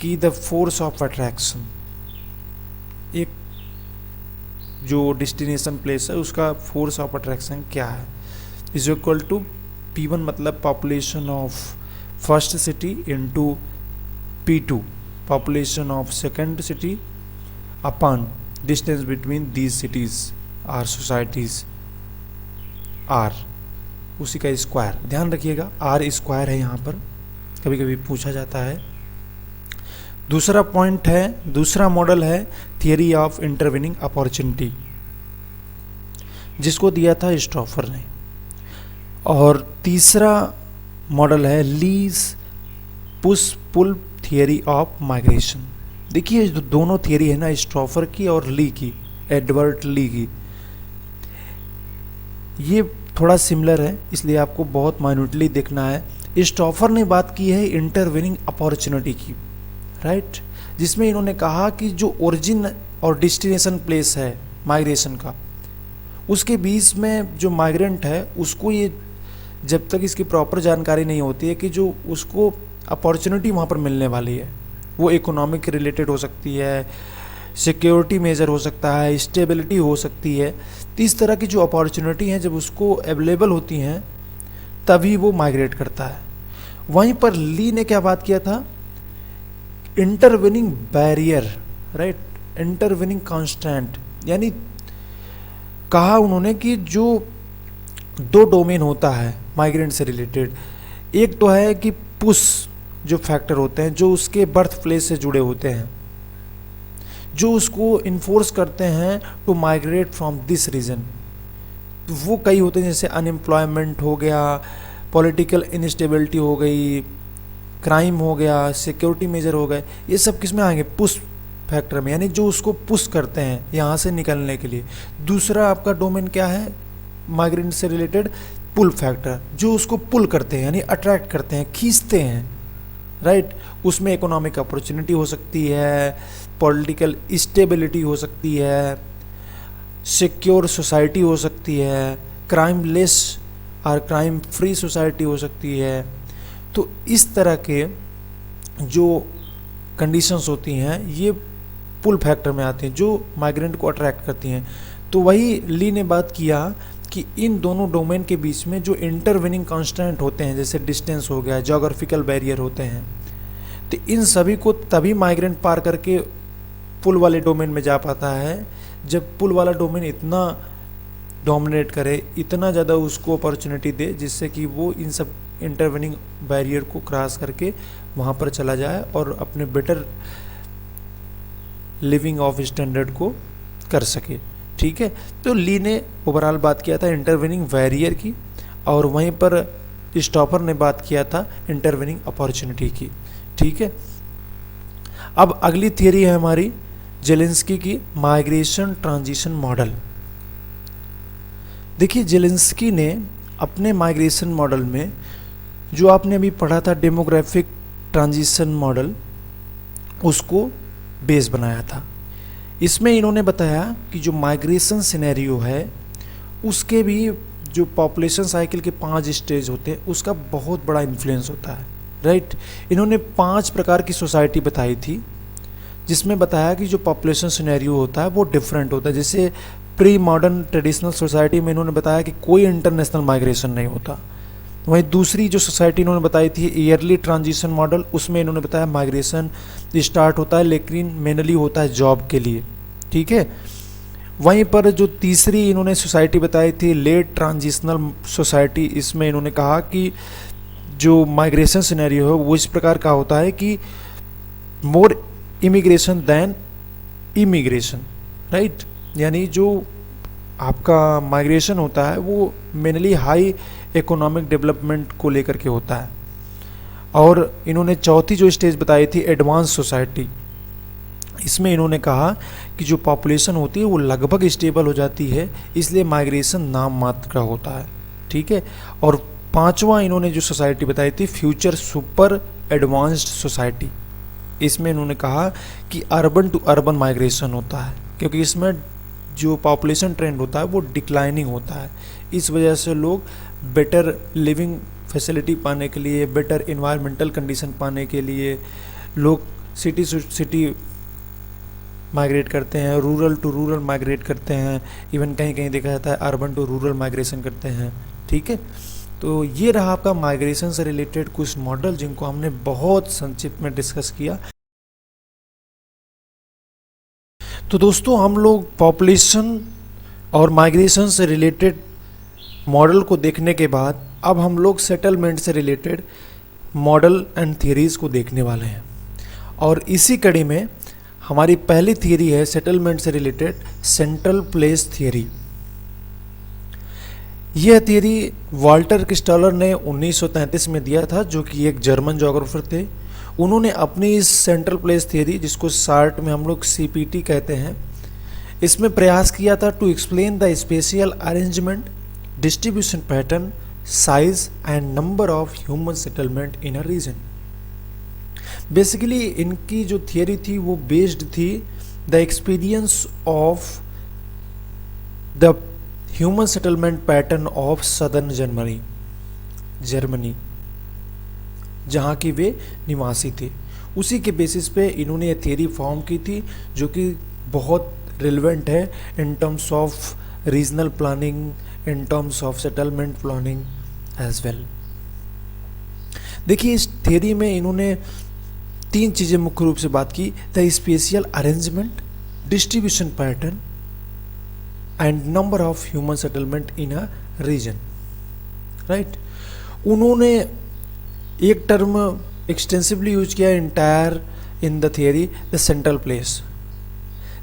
कि द फोर्स ऑफ अट्रैक्शन, एक जो डेस्टिनेशन प्लेस है उसका फोर्स ऑफ अट्रैक्शन क्या है, इज इक्वल टू P1 मतलब population of first city into P2 population of second city upon distance between these cities are societies are, उसी का square. ध्यान रखिएगा आर स्क्वायर है, यहाँ पर कभी कभी पूछा जाता है। दूसरा पॉइंट है, दूसरा मॉडल है थियरी ऑफ इंटरवेनिंग अपॉर्चुनिटी, जिसको दिया था स्टॉफर ने। और तीसरा मॉडल है Lee's push pull theory of migration. देखिए जो दोनों थियरी है ना, स्टॉफर की और ली की, एडवर्ड ली की, ये थोड़ा सिमिलर है, इसलिए आपको बहुत माइन्यूटली देखना है। स्टॉफर ने बात की है इंटरवेनिंग अपॉर्चुनिटी की, राइट, जिसमें इन्होंने कहा कि जो ओरिजिन और डेस्टिनेशन प्लेस है माइग्रेशन का, उसके बीच में जो माइग्रेंट है उसको ये जब तक इसकी प्रॉपर जानकारी नहीं होती है कि जो उसको अपॉर्चुनिटी वहाँ पर मिलने वाली है, वो इकोनॉमिक रिलेटेड हो सकती है, सिक्योरिटी मेजर हो सकता है, स्टेबिलिटी हो सकती है, तो इस तरह की जो अपॉर्चुनिटी हैं जब उसको अवेलेबल होती हैं तभी वो माइग्रेट करता है। वहीं पर ली ने क्या बात किया था, intervening barrier, right, intervening constant, यानी कहा उन्होंने कि जो दो डोमेन होता है माइग्रेंट से रिलेटेड, एक तो है कि पुश जो फैक्टर होते हैं जो उसके बर्थ प्लेस से जुड़े होते हैं, जो उसको इन्फोर्स करते हैं to migrate from this region, वो कई होते हैं, जैसे अनएम्प्लॉयमेंट हो गया, पॉलिटिकल इनस्टेबिलिटी हो गई, क्राइम हो गया, सिक्योरिटी मेजर हो गए, ये सब किस में आएंगे? पुश फैक्टर में, यानी जो उसको पुश करते हैं यहाँ से निकलने के लिए। दूसरा आपका डोमेन क्या है माइग्रेंट से रिलेटेड? पुल फैक्टर, जो उसको पुल करते हैं यानी अट्रैक्ट करते हैं, खींचते हैं, राइट। उसमें इकोनॉमिक अपॉर्चुनिटी हो सकती है, पॉलिटिकल स्टेबिलिटी हो सकती है, सिक्योर सोसाइटी हो सकती है, क्राइम लेस और क्राइम फ्री सोसाइटी हो सकती है। तो इस तरह के जो कंडीशंस होती हैं ये पुल फैक्टर में आते हैं, जो माइग्रेंट को अट्रैक्ट करती हैं। तो वही ली ने बात किया कि इन दोनों डोमेन के बीच में जो इंटरवेनिंग कांस्टेंट होते हैं, जैसे डिस्टेंस हो गया, जोग्राफिकल बैरियर होते हैं, तो इन सभी को तभी माइग्रेंट पार करके पुल वाले डोमेन में जा पाता है जब पुल वाला डोमेन इतना डोमिनेट करे, इतना ज़्यादा उसको अपॉर्चुनिटी दे, जिससे कि वो इन सब इंटरवेनिंग बैरियर को क्रॉस करके वहाँ पर चला जाए और अपने बेटर लिविंग ऑफ स्टैंडर्ड को कर सके। ठीक है, तो ली ने ओवरऑल बात किया था इंटरवेनिंग बैरियर की, और वहीं पर स्टॉपर ने बात किया था इंटरवेनिंग अपॉर्चुनिटी की। ठीक है, अब अगली थियरी है हमारी जेलेंस्की की माइग्रेशन ट्रांजिशन मॉडल। देखिए जेलेंस्की ने अपने माइग्रेशन मॉडल में, जो आपने अभी पढ़ा था डेमोग्राफिक ट्रांजिशन मॉडल, उसको बेस बनाया था। इसमें इन्होंने बताया कि जो माइग्रेशन सिनेरियो है उसके भी जो पॉपुलेशन साइकिल के 5 स्टेज होते हैं उसका बहुत बड़ा इन्फ्लुएंस होता है, राइट। इन्होंने 5 प्रकार की सोसाइटी बताई थी, जिसमें बताया कि जो पॉपुलेशन सिनेरियो होता है वो डिफरेंट होता है। जैसे प्री मॉडर्न ट्रेडिशनल सोसाइटी में इन्होंने बताया कि कोई इंटरनेशनल माइग्रेशन नहीं होता। वहीं दूसरी जो सोसाइटी इन्होंने बताई थी ईयरली ट्रांजिशन मॉडल, उसमें इन्होंने बताया माइग्रेशन स्टार्ट होता है लेकिन मेनली होता है जॉब के लिए। ठीक है, वहीं पर जो तीसरी इन्होंने सोसाइटी बताई थी लेट ट्रांजिशनल सोसाइटी, इसमें इन्होंने कहा कि जो माइग्रेशन सिनेरियो है वो इस प्रकार का होता है कि मोर इमिग्रेशन दैन इमिग्रेशन, राइट। यानी जो आपका माइग्रेशन होता है वो मेनली हाई इकोनॉमिक डेवलपमेंट को लेकर के होता है। और इन्होंने चौथी जो स्टेज बताई थी एडवांस सोसाइटी, इसमें इन्होंने कहा कि जो पॉपुलेशन होती है वो लगभग स्टेबल हो जाती है, इसलिए माइग्रेशन नाम मात्र का होता है। ठीक है, और पांचवा इन्होंने जो सोसाइटी बताई थी फ्यूचर सुपर एडवांस्ड सोसाइटी, इसमें इन्होंने कहा कि अर्बन टू अर्बन माइग्रेशन होता है, क्योंकि इसमें जो पॉपुलेशन ट्रेंड होता है वो डिक्लाइनिंग होता है। इस वजह से लोग बेटर लिविंग फैसिलिटी पाने के लिए, बेटर इन्वायरमेंटल कंडीशन पाने के लिए लोग सिटी टू सिटी माइग्रेट करते हैं, रूरल टू रूरल माइग्रेट करते हैं, इवन कहीं कहीं देखा जाता है अर्बन टू रूरल माइग्रेशन करते हैं। ठीक है, तो ये रहा आपका माइग्रेशन से रिलेटेड कुछ मॉडल जिनको हमने बहुत संक्षिप्त में डिस्कस किया। तो दोस्तों हम लोग पॉपुलेशन और माइग्रेशन से रिलेटेड मॉडल को देखने के बाद अब हम लोग सेटलमेंट से रिलेटेड मॉडल एंड थियरीज़ को देखने वाले हैं। और इसी कड़ी में हमारी पहली थियरी है सेटलमेंट से रिलेटेड सेंट्रल प्लेस थियरी। यह थियरी वाल्टर क्रिस्टॉलर ने 1933 में दिया था, जो कि एक जर्मन जोग्राफर थे। उन्होंने अपनी इस सेंट्रल प्लेस थियरी, जिसको शार्ट में हम लोग CPT कहते हैं, इसमें प्रयास किया था to explain the spatial arrangement, distribution pattern, size and number of human settlement in a region. Basically इनकी जो थियरी थी वो बेस्ड थी the experience of the human settlement pattern of southern Germany, जहाँ की वे निवासी थे। उसी के बेसिस पे इन्होंने ये थियरी फॉर्म की थी, जो कि बहुत रिलेवेंट है in terms of regional planning, in terms of settlement planning as well. देखिए इस थियरी में इन्होंने 3 चीज़ें मुख्य रूप से बात की, the spatial arrangement, distribution pattern and number of human settlement in a region, right. उन्होंने एक टर्म एक्सटेंसिवली यूज किया entire in the theory, the central place.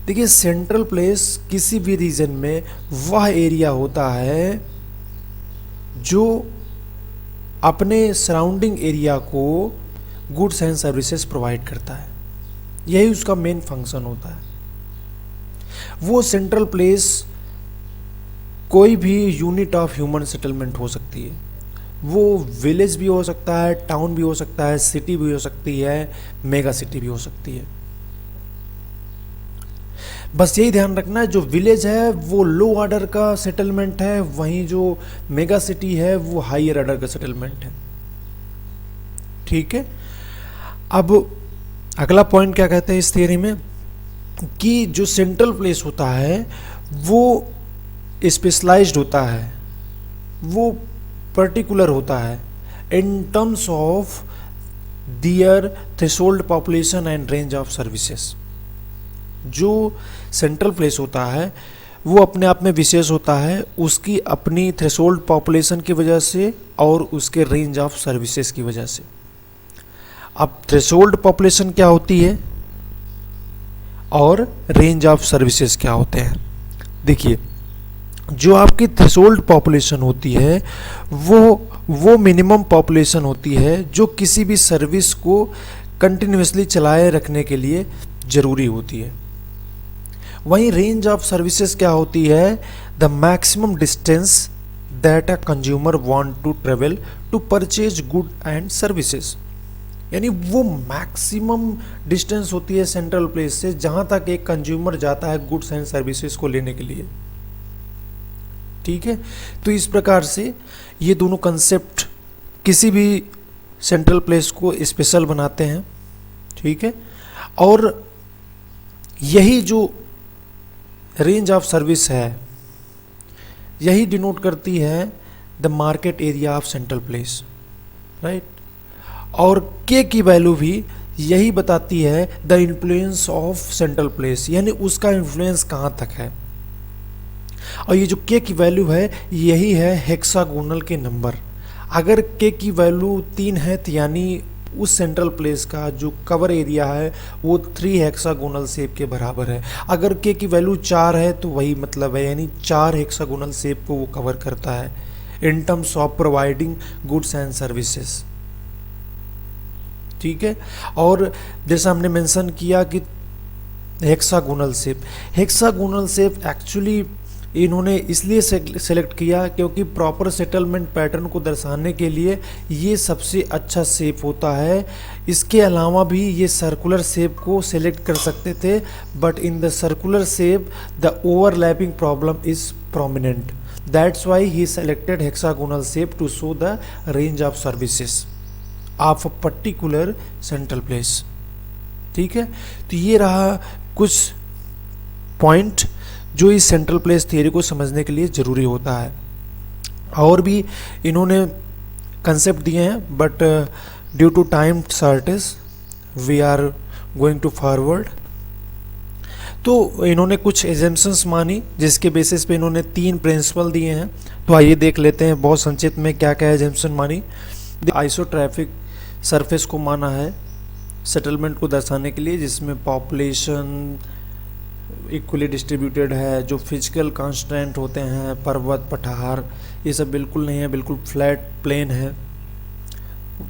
देखिए सेंट्रल प्लेस किसी भी रीजन में वह एरिया होता है जो अपने सराउंडिंग एरिया को गुड्स एंड सर्विसेज प्रोवाइड करता है, यही उसका मेन फंक्शन होता है। वो सेंट्रल प्लेस कोई भी यूनिट ऑफ ह्यूमन सेटलमेंट हो सकती है, वो विलेज भी हो सकता है, टाउन भी हो सकता है, सिटी भी हो सकती है, मेगा सिटी भी हो सकती है। बस यही ध्यान रखना है, जो विलेज है वो लो ऑर्डर का सेटलमेंट है, वहीं जो मेगा सिटी है वो हायर ऑर्डर का सेटलमेंट है। ठीक है, अब अगला पॉइंट क्या कहते हैं इस थियरी में, कि जो सेंट्रल प्लेस होता है वो स्पेशलाइज्ड होता है, वो पर्टिकुलर होता है in terms of their threshold population and range of services. जो सेंट्रल प्लेस होता है वो अपने आप में विशेष होता है, उसकी अपनी थ्रेशोल्ड पॉपुलेशन की वजह से और उसके रेंज ऑफ सर्विसेज की वजह से। अब थ्रेशोल्ड पॉपुलेशन क्या होती है और रेंज ऑफ सर्विसेज क्या होते हैं? देखिए, जो आपकी थ्रेशोल्ड पॉपुलेशन होती है वो मिनिमम पॉपुलेशन होती है जो किसी भी सर्विस को कंटिन्यूसली चलाए रखने के लिए ज़रूरी होती है। वहीं रेंज ऑफ सर्विसेज क्या होती है? The maximum distance that a consumer want to travel to purchase good and services. यानी वो मैक्सिमम डिस्टेंस होती है सेंट्रल प्लेस से जहाँ तक एक कंज्यूमर जाता है गुड्स एंड सर्विसेज को लेने के लिए। ठीक है, तो इस प्रकार से ये दोनों कंसेप्ट किसी भी सेंट्रल प्लेस को स्पेशल बनाते हैं। ठीक है, और यही जो रेंज ऑफ सर्विस है यही डिनोट करती है the market area of central place, right. और के की वैल्यू भी यही बताती है the influence of central place, यानी उसका इन्फ्लुएंस कहाँ तक है। और ये जो के की वैल्यू है यही है हेक्सागोनल के नंबर। अगर के की वैल्यू 3 है तो यानी उस सेंट्रल प्लेस का जो कवर एरिया है वो 3 हेक्सागोनल शेप के बराबर है। अगर के की वैल्यू 4 है तो वही मतलब है, यानी 4 हेक्सागोनल शेप को वो कवर करता है in terms of providing goods and services. ठीक है, और जैसा हमने मेंशन किया कि हेक्सागोनल शेप एक्चुअली इन्होंने इसलिए सेलेक्ट किया क्योंकि प्रॉपर सेटलमेंट पैटर्न को दर्शाने के लिए ये सबसे अच्छा शेप होता है। इसके अलावा भी ये सर्कुलर शेप को सेलेक्ट कर सकते थे, but in the circular shape the overlapping problem is prominent, that's why he selected hexagonal shape to show the range of services of a particular central place. ठीक है, तो ये रहा कुछ पॉइंट जो इस सेंट्रल प्लेस थियरी को समझने के लिए ज़रूरी होता है। और भी इन्होंने कंसेप्ट दिए हैं, but due to time shortage we are going to forward. तो इन्होंने कुछ एजम्पशंस मानी जिसके बेसिस पे इन्होंने 3 प्रिंसिपल दिए हैं। तो आइए देख लेते हैं बहुत संक्षिप्त में क्या क्या एजम्पशन मानी। आइसोट्रैफिक सरफेस को माना है सेटलमेंट को दर्शाने के लिए, जिसमें पॉपुलेशन इक्वली डिस्ट्रीब्यूटेड है। जो फिजिकल कांस्टेंट होते हैं, पर्वत पठार, ये सब बिल्कुल नहीं है, बिल्कुल फ्लैट प्लेन है।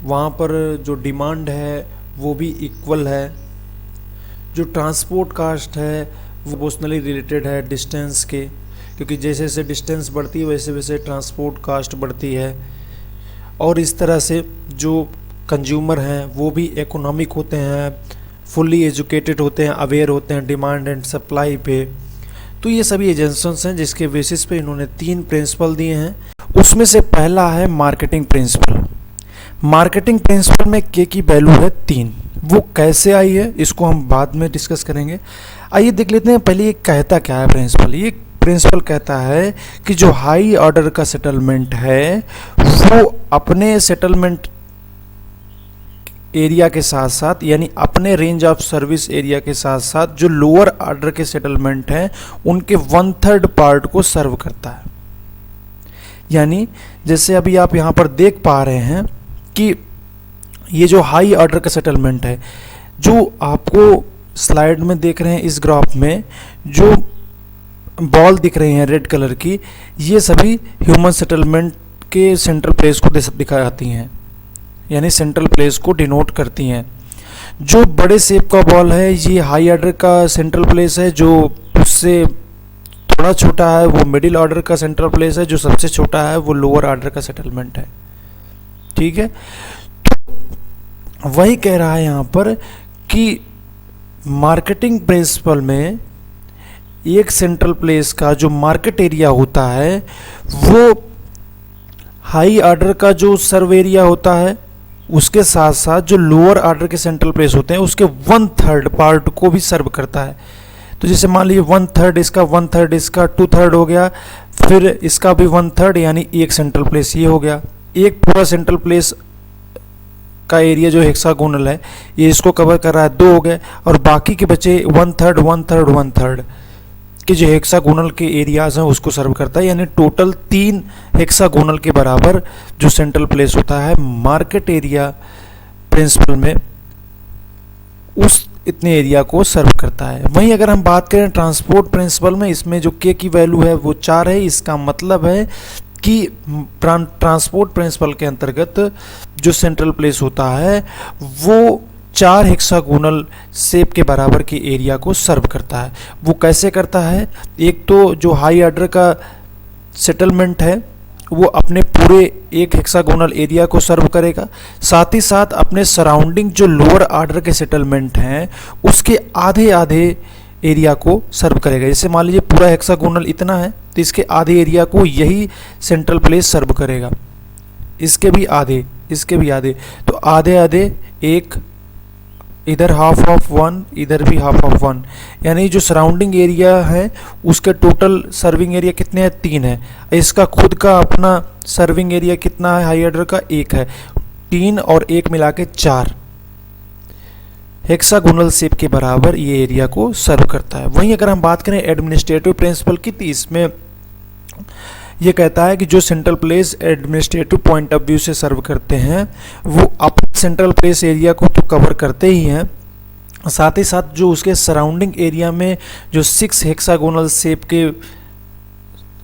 वहाँ पर जो डिमांड है वो भी इक्वल है। जो ट्रांसपोर्ट कास्ट है वो प्रोपोर्शनली रिलेटेड है डिस्टेंस के, क्योंकि जैसे जैसे डिस्टेंस बढ़ती है वैसे वैसे ट्रांसपोर्ट कास्ट बढ़ती है। और इस तरह से जो कंज्यूमर हैं वो भी इकोनॉमिक होते हैं, फुल्ली एजुकेटेड होते हैं, अवेयर होते हैं डिमांड एंड सप्लाई पे। तो ये सभी एजेंशंस हैं जिसके बेसिस पे इन्होंने 3 प्रिंसिपल दिए हैं। उसमें से पहला है मार्केटिंग प्रिंसिपल। मार्केटिंग प्रिंसिपल में के की वैल्यू है 3। वो कैसे आई है इसको हम बाद में डिस्कस करेंगे। आइए देख लेते हैं पहले ये कहता क्या है प्रिंसिपल। ये प्रिंसिपल कहता है कि जो हाई ऑर्डर का सेटलमेंट है वो अपने सेटलमेंट एरिया के साथ साथ, यानी अपने रेंज ऑफ सर्विस एरिया के साथ साथ जो लोअर ऑर्डर के सेटलमेंट हैं उनके 1/3 पार्ट को सर्व करता है। यानी जैसे अभी आप यहाँ पर देख पा रहे हैं कि ये जो हाई ऑर्डर का सेटलमेंट है, जो आपको स्लाइड में देख रहे हैं इस ग्राफ में जो बॉल दिख रही हैं रेड कलर की, ये सभी ह्यूमन सेटलमेंट के सेंट्रल प्लेस को दिखाती हैं। यानी सेंट्रल प्लेस को डिनोट करती हैं। जो बड़े शेप का बॉल है ये हाई ऑर्डर का सेंट्रल प्लेस है, जो उससे थोड़ा छोटा है वो मिडिल ऑर्डर का सेंट्रल प्लेस है, जो सबसे छोटा है वो लोअर ऑर्डर का सेटलमेंट है। ठीक है, तो वही कह रहा है यहाँ पर कि मार्केटिंग प्रिंसिपल में एक सेंट्रल प्लेस का जो मार्केट एरिया होता है वो हाई ऑर्डर का जो सर्व एरिया होता है उसके साथ साथ जो लोअर ऑर्डर के सेंट्रल प्लेस होते हैं उसके 1/3 पार्ट को भी सर्व करता है। तो जैसे मान लीजिए 1/3 इसका, 1/3 इसका, 2/3 हो गया, फिर इसका भी 1/3 यानी एक सेंट्रल प्लेस ये हो गया। एक पूरा सेंट्रल प्लेस का एरिया जो हेक्सागोनल है ये इसको कवर कर रहा है, 2 हो गए, और बाकी के बचे 1/3 1/3 1/3 कि जो हेक्सागोनल के एरियाज हैं उसको सर्व करता है। यानी टोटल 3 हेक्सागोनल के बराबर जो सेंट्रल प्लेस होता है मार्केट एरिया प्रिंसिपल में उस इतने एरिया को सर्व करता है। वहीं अगर हम बात करें ट्रांसपोर्ट प्रिंसिपल में, इसमें जो के की वैल्यू है वो 4 है। इसका मतलब है कि ट्रांसपोर्ट प्रिंसिपल के अंतर्गत जो सेंट्रल प्लेस होता है वो 4 हेक्सागोनल शेप के बराबर के एरिया को सर्व करता है। वो कैसे करता है? एक तो जो हाई ऑर्डर का सेटलमेंट है वो अपने पूरे एक हेक्सागोनल एरिया को सर्व करेगा, साथ ही साथ अपने सराउंडिंग जो लोअर ऑर्डर के सेटलमेंट हैं उसके आधे आधे एरिया को सर्व करेगा। जैसे मान लीजिए पूरा हेक्सागोनल इतना है तो इसके आधे एरिया को यही सेंट्रल प्लेस सर्व करेगा, इसके भी आधे, इसके भी आधे, तो आधे आधे, एक इधर हाफ ऑफ 1, इधर भी हाफ ऑफ 1, यानी जो सराउंडिंग एरिया है उसके टोटल सर्विंग एरिया कितने हैं? 3 है। इसका खुद का अपना सर्विंग एरिया कितना है? हाई ऑर्डर का 1 है। 3 और 1 मिला के 4 हेक्सागोनल शेप के बराबर ये एरिया को सर्व करता है। वहीं अगर हम बात करें एडमिनिस्ट्रेटिव प्रिंसिपल की, तो इसमें ये कहता है कि जो central place administrative point of view से सर्व करते हैं वो अपने सेंट्रल प्लेस एरिया को तो कवर करते ही हैं, साथ ही साथ जो उसके सराउंडिंग एरिया में जो 6 हेक्सागोनल शेप के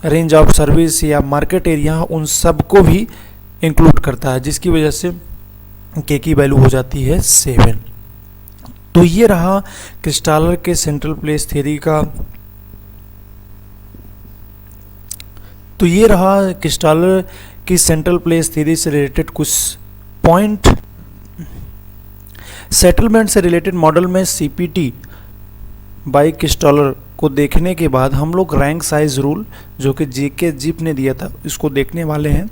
रेंज ऑफ सर्विस या मार्केट एरिया उन सब को भी इंक्लूड करता है, जिसकी वजह से के की वैल्यू हो जाती है 7। तो ये रहा क्रिस्टालर के सेंट्रल प्लेस थ्योरी का, तो ये रहा क्रिस्टालर की सेंट्रल प्लेस थ्योरी से रिलेटेड कुछ पॉइंट। सेटलमेंट से रिलेटेड मॉडल में सीपीटी बाय क्रिस्टालर को देखने के बाद हम लोग रैंक साइज रूल जो कि जेके जिप ने दिया था इसको देखने वाले हैं।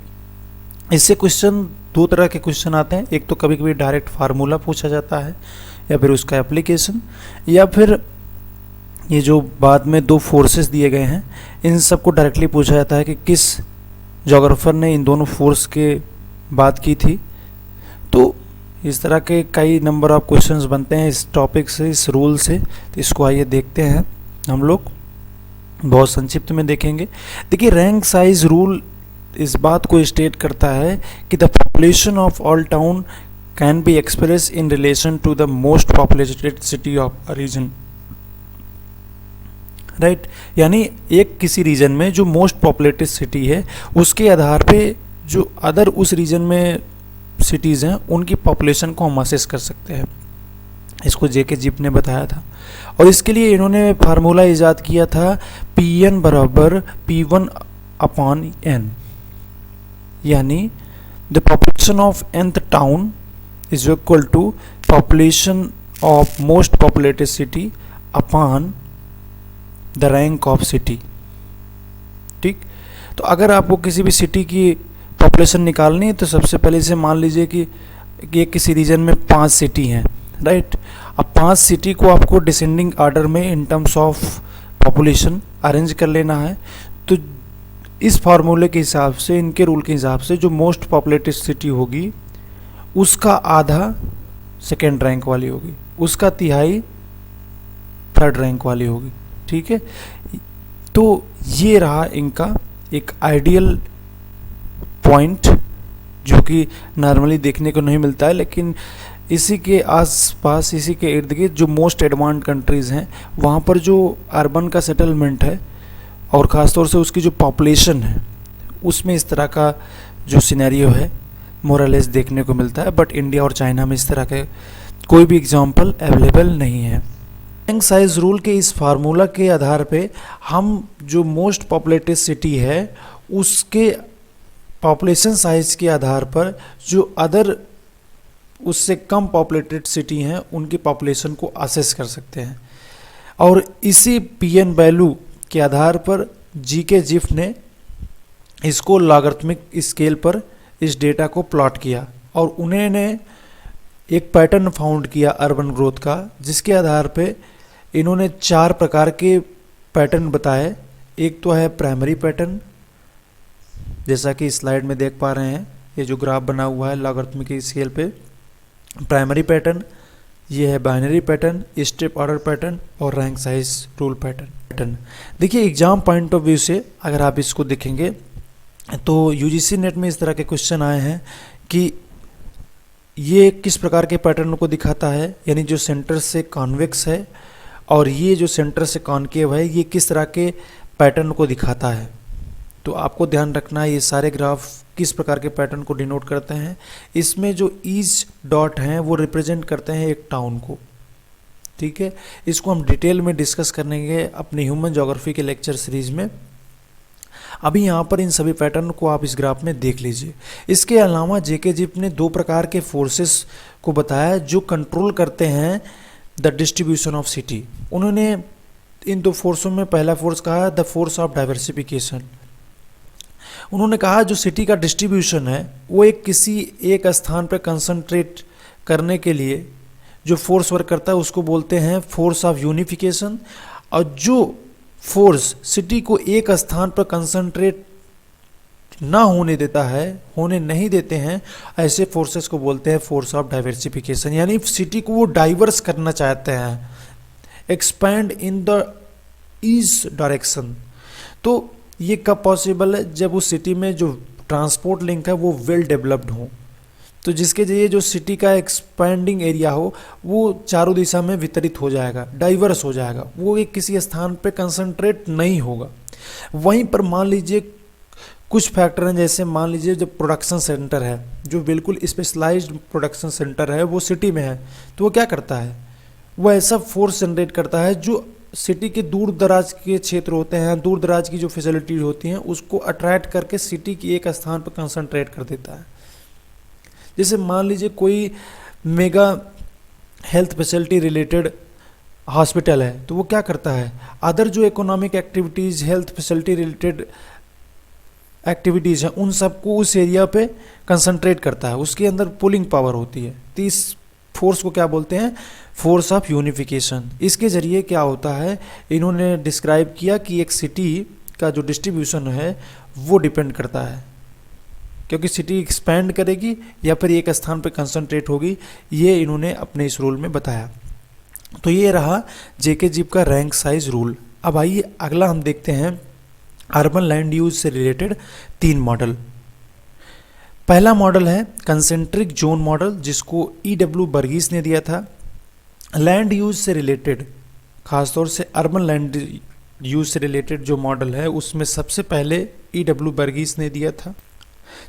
इससे क्वेश्चन 2 तरह के क्वेश्चन आते हैं, एक तो कभी कभी डायरेक्ट फार्मूला पूछा जाता है या फिर उसका एप्लीकेशन, या फिर ये जो बाद में 2 फोर्सेस दिए गए हैं इन सबको डायरेक्टली पूछा जाता है कि किस जोग्राफर ने इन दोनों फोर्स के बात की थी। तो इस तरह के कई नंबर ऑफ क्वेश्चंस बनते हैं इस टॉपिक से, इस रूल से। तो इसको आइए देखते हैं, हम लोग बहुत संक्षिप्त में देखेंगे। देखिए रैंक साइज रूल इस बात को स्टेट करता है कि the population of all town can be express in relation to the most populated city of a region, right. यानी एक किसी रीजन में जो मोस्ट पॉपुलेटेड सिटी है उसके आधार पे जो अदर उस रीजन में सिटीज़ हैं उनकी पॉपुलेशन को हम असेस कर सकते हैं। इसको जेके जिप ने बताया था और इसके लिए इन्होंने फार्मूला इजाद किया था Pn बराबर P1/n, यानी the population of nth town is equal to population of most populated city upon the rank of city. ठीक, तो अगर आपको किसी भी सिटी की पॉपुलेशन निकालनी है तो सबसे पहले से मान लीजिए कि किसी रीजन में 5 सिटी हैं, राइट। अब 5 सिटी को आपको डिसेंडिंग ऑर्डर में इन टर्म्स ऑफ पॉपुलेशन अरेंज कर लेना है। तो इस फार्मूले के हिसाब से, इनके रूल के हिसाब से जो मोस्ट पॉपुलेटेड सिटी होगी उसका आधा सेकेंड रैंक वाली होगी, उसका तिहाई थर्ड रैंक वाली होगी। ठीक है, तो ये रहा इनका एक आइडियल पॉइंट जो कि नॉर्मली देखने को नहीं मिलता है, लेकिन इसी के आसपास, इसी के इर्द गिर्द जो मोस्ट एडवांस्ड कंट्रीज़ हैं वहाँ पर जो अर्बन का सेटलमेंट है और ख़ासतौर से उसकी जो पॉपुलेशन है उसमें इस तरह का जो सिनेरियो है मोरलेस देखने को मिलता है, बट इंडिया और चाइना में इस तरह के कोई भी एग्जाम्पल अवेलेबल नहीं है। रैंक साइज रूल के इस फार्मूला के आधार पे हम जो मोस्ट पॉपुलेटेड सिटी है उसके पॉपुलेशन साइज के आधार पर जो अदर उससे कम पॉपुलेटेड सिटी हैं उनकी पॉपुलेशन को असेस कर सकते हैं। और इसी पीएन वैल्यू के आधार पर जीके जिफ ने इसको लॉगरिथमिक स्केल पर इस डेटा को प्लॉट किया और उन्होंने एक पैटर्न फाउंड किया अर्बन ग्रोथ का, जिसके आधार पे इन्होंने 4 प्रकार के पैटर्न बताए। एक तो है प्राइमरी पैटर्न, जैसा कि स्लाइड में देख पा रहे हैं, ये जो ग्राफ बना हुआ है लॉगरिथमिक स्केल पे, प्राइमरी पैटर्न, ये है binary pattern, step order pattern और रैंक साइज रूल पैटर्न। देखिए एग्जाम पॉइंट ऑफ व्यू से अगर आप इसको देखेंगे तो यूजीसी नेट में इस तरह के क्वेश्चन आए हैं कि ये किस प्रकार के पैटर्न को दिखाता है, यानी जो सेंटर से कॉन्वेक्स है और ये जो सेंटर से कॉनकेव है, ये किस तरह के पैटर्न को दिखाता है। तो आपको ध्यान रखना है ये सारे ग्राफ किस प्रकार के पैटर्न को डिनोट करते हैं। इसमें जो ईच डॉट हैं वो रिप्रेजेंट करते हैं एक टाउन को, ठीक है। इसको हम डिटेल में डिस्कस करेंगे अपने ह्यूमन ज्योग्राफी के लेक्चर सीरीज में। अभी यहाँ पर इन सभी पैटर्न को आप इस ग्राफ में देख लीजिए। इसके अलावा जेके जिफ ने 2 प्रकार के फोर्सेस को बताया जो कंट्रोल करते हैं द डिस्ट्रीब्यूशन ऑफ सिटी। उन्होंने इन 2 फोर्सों में पहला फोर्स कहा द फोर्स ऑफ डाइवर्सिफिकेशन। उन्होंने कहा जो सिटी का डिस्ट्रीब्यूशन है वो किसी एक स्थान पर कंसंट्रेट करने के लिए जो फोर्स वर्क करता है उसको बोलते हैं फोर्स ऑफ यूनिफिकेशन, और जो फोर्स सिटी को एक स्थान पर कंसंट्रेट ना होने देता है, होने नहीं देते हैं, ऐसे फोर्सेस को बोलते हैं फोर्स ऑफ डाइवर्सिफिकेशन। यानी सिटी को वो डाइवर्स करना चाहते हैं, expand in the east direction. तो ये कब पॉसिबल है, जब उस सिटी में जो ट्रांसपोर्ट लिंक है वो वेल डेवलप्ड हो, तो जिसके जरिए जो सिटी का एक्सपैंडिंग एरिया हो वो चारों दिशा में वितरित हो जाएगा, डाइवर्स हो जाएगा, वो एक किसी स्थान पे कंसंट्रेट नहीं होगा। वहीं पर मान लीजिए कुछ फैक्टर हैं, जैसे मान लीजिए जो प्रोडक्शन सेंटर है, जो बिल्कुल स्पेशलाइज्ड प्रोडक्शन सेंटर है वो सिटी में है, तो वो क्या करता है, वो ऐसा फोर्स जनरेट करता है जो सिटी के दूर दराज के क्षेत्र होते हैं, दूर दराज की जो फैसिलिटी होती हैं उसको अट्रैक्ट करके सिटी की एक स्थान पर कंसंट्रेट कर देता है। जैसे मान लीजिए कोई mega health facility related hospital है, तो वो क्या करता है, अदर जो economic activities, health facility related activities हैं उन सबको उस एरिया पे कंसंट्रेट करता है, उसके अंदर पुलिंग पावर होती है। तो इस फोर्स को क्या बोलते हैं, फोर्स ऑफ यूनिफिकेशन। इसके ज़रिए क्या होता है, इन्होंने डिस्क्राइब किया कि एक सिटी का जो डिस्ट्रीब्यूशन है वो डिपेंड करता है, क्योंकि सिटी एक्सपैंड करेगी या फिर एक स्थान पर कंसंट्रेट होगी, ये इन्होंने अपने इस रूल में बताया। तो ये रहा जेके जिफ का रैंक साइज रूल। अब आइए अगला हम देखते हैं अर्बन लैंड यूज से रिलेटेड 3 मॉडल। पहला मॉडल है कंसेंट्रिक जोन मॉडल, जिसको ईडब्ल्यू बर्गीस ने दिया था। लैंड यूज से रिलेटेड, खासतौर से अर्बन लैंड यूज से रिलेटेड जो मॉडल है उसमें सबसे पहले ईडब्ल्यू बर्गीस ने दिया था,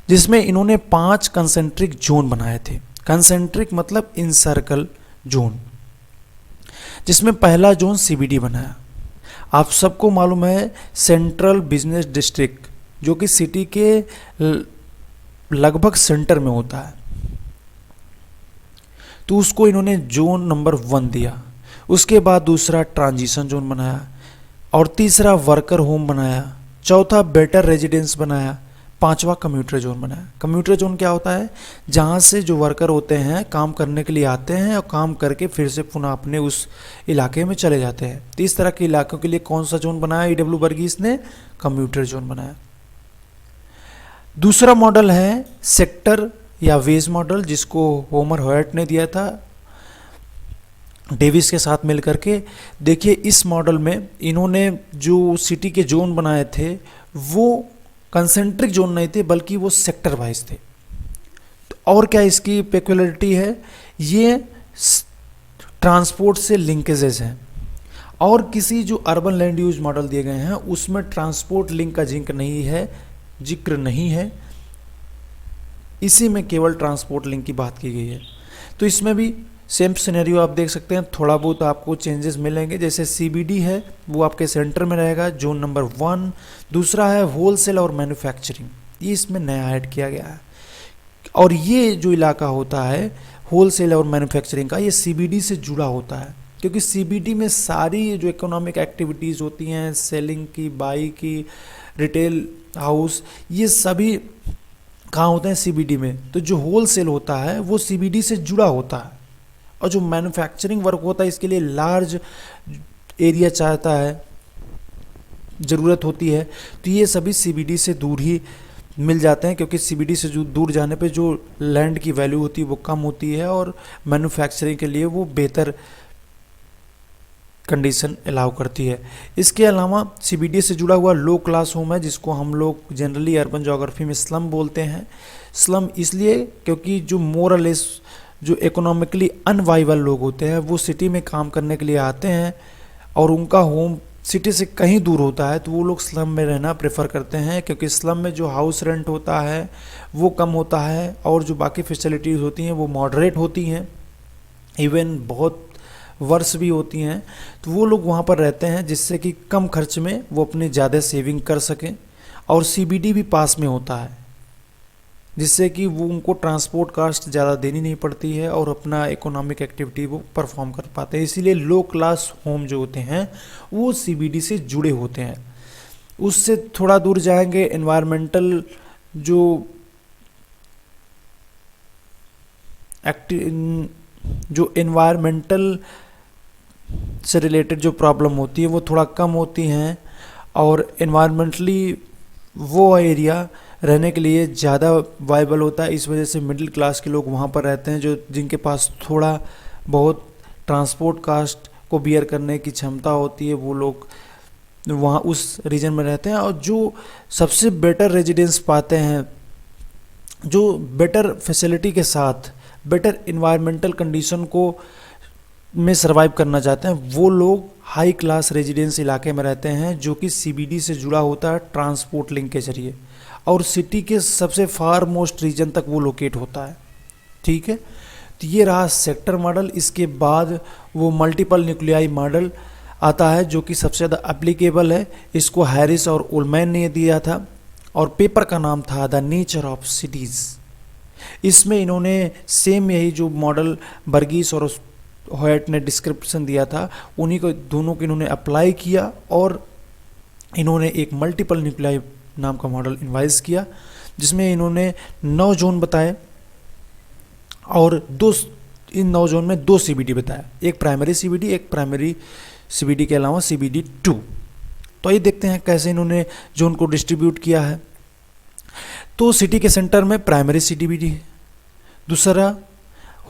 जिसमें इन्होंने 5 कंसेंट्रिक जोन बनाए थे। कंसेंट्रिक मतलब इनसर्कल जोन, जिसमें पहला जोन सीबीडी बनाया। आप सबको मालूम है सेंट्रल बिजनेस डिस्ट्रिक्ट, जो कि सिटी के लगभग सेंटर में होता है, तो उसको इन्होंने जोन नंबर 1 दिया। उसके बाद दूसरा ट्रांजिशन जोन बनाया, और तीसरा वर्कर होम बनाया, चौथा बेटर रेजिडेंस बनाया, 5वां कम्यूटर जोन बनाया। कम्यूटर जोन क्या होता है, जहाँ से जो वर्कर होते हैं काम करने के लिए आते हैं और काम करके फिर से पुनः अपने उस इलाके में चले जाते हैं। तो इस तरह के इलाकों के लिए कौन सा जोन बनाया ईडब्ल्यू बर्गीस ने, कम्यूटर जोन बनाया। दूसरा मॉडल है सेक्टर या वेज मॉडल, जिसको होमर हॉयट ने दिया था डेविस के साथ मिलकर के। देखिए इस मॉडल में इन्होंने जो सिटी के जोन बनाए थे वो कंसेंट्रिक जोन नहीं थे, बल्कि वो सेक्टर वाइज थे। तो और क्या इसकी पेक्युलरिटी है, ये ट्रांसपोर्ट से लिंकेजेस हैं, और किसी जो अर्बन लैंड यूज मॉडल दिए गए हैं उसमें ट्रांसपोर्ट लिंक का जिक्र नहीं है। इसी में केवल ट्रांसपोर्ट लिंक की बात की गई है। तो इसमें भी सेम सिनेरियो आप देख सकते हैं, थोड़ा बहुत आपको चेंजेस मिलेंगे। जैसे सीबीडी है वो आपके सेंटर में रहेगा, जोन नंबर 1। दूसरा है होलसेल और मैन्युफैक्चरिंग, ये इसमें नया ऐड किया गया है। और ये जो इलाका होता है होलसेल और मैन्युफैक्चरिंग का, ये सीबीडी से जुड़ा होता है, क्योंकि सीबीडी में सारी जो इकोनॉमिक एक्टिविटीज़ होती हैं, सेलिंग की, बाई की, रिटेल हाउस, ये सभी कहाँ होते हैं? सीबीडी में। तो जो होलसेल होता है वो सीबीडी से जुड़ा होता है, और जो मैन्युफैक्चरिंग वर्क होता है इसके लिए लार्ज एरिया चाहता है, ज़रूरत होती है। तो ये सभी सीबीडी से दूर ही मिल जाते हैं, क्योंकि सीबीडी से जो दूर जाने पे जो लैंड की वैल्यू होती है वो कम होती है, और मैन्युफैक्चरिंग के लिए वो बेहतर कंडीशन अलाउ करती है। इसके अलावा सीबीडी से जुड़ा हुआ लो क्लास होम है, जिसको हम लोग जनरली अर्बन ज्योग्राफी में स्लम बोलते हैं। स्लम इसलिए क्योंकि जो मोरलेस जो इकोनॉमिकली अनवाइबल लोग होते हैं वो सिटी में काम करने के लिए आते हैं, और उनका होम सिटी से कहीं दूर होता है, तो वो लोग स्लम में रहना प्रेफर करते हैं, क्योंकि स्लम में जो हाउस रेंट होता है वो कम होता है, और जो बाकी फैसिलिटीज़ होती हैं वो मॉडरेट होती हैं, इवन बहुत वर्ष भी होती हैं। तो वो लोग वहाँ पर रहते हैं, जिससे कि कम खर्च में वो अपनी ज़्यादा सेविंग कर सकें। और सीबीडी भी पास में होता है, जिससे कि वो उनको ट्रांसपोर्ट कास्ट ज़्यादा देनी नहीं पड़ती है, और अपना इकोनॉमिक एक्टिविटी वो परफॉर्म कर पाते हैं। इसीलिए लो क्लास होम जो होते हैं वो सीबीडी से जुड़े होते हैं। उससे थोड़ा दूर जाएंगे, एनवायरमेंटल जो एनवायरमेंटल से रिलेटेड जो प्रॉब्लम होती है वो थोड़ा कम होती हैं, और एनवायरमेंटली वो एरिया रहने के लिए ज़्यादा वाइबल होता है। इस वजह से मिडिल क्लास के लोग वहाँ पर रहते हैं, जो जिनके पास थोड़ा बहुत ट्रांसपोर्ट कास्ट को बियर करने की क्षमता होती है, वो लोग वहाँ उस रीजन में रहते हैं। और जो सबसे बेटर रेजिडेंस पाते हैं, जो बेटर फैसिलिटी के साथ बेटर इन्वायरमेंटल कंडीशन को में सर्वाइव करना चाहते हैं, वो लोग हाई क्लास रेजिडेंस इलाके में रहते हैं, जो कि सीबीडी से जुड़ा होता है ट्रांसपोर्ट लिंक के जरिए, और सिटी के सबसे फार मोस्ट रीजन तक वो लोकेट होता है। ठीक है, तो ये रहा सेक्टर मॉडल। इसके बाद वो मल्टीपल न्यूक्लियाई मॉडल आता है, जो कि सबसे ज़्यादा एप्लीकेबल है। इसको हैरिस और उलमैन ने दिया था, और पेपर का नाम था द नेचर ऑफ सिटीज़। इसमें इन्होंने सेम यही जो मॉडल बर्गीस और हॉयट ने डिस्क्रिप्शन दिया था, उन्हीं को दोनों को इन्होंने अप्लाई किया, और इन्होंने एक मल्टीपल न्यूक्लियाई नाम का मॉडल इन्वाइस किया, जिसमें इन्होंने 9 जोन बताए, और इन 9 जोन में 2 सीबीडी बताया, एक प्राइमरी सीबीडी, एक प्राइमरी सीबीडी के अलावा सीबीडी 2। तो ये देखते हैं कैसे इन्होंने जोन को डिस्ट्रीब्यूट किया है। तो सिटी के सेंटर में प्राइमरी सीबीडी है, दूसरा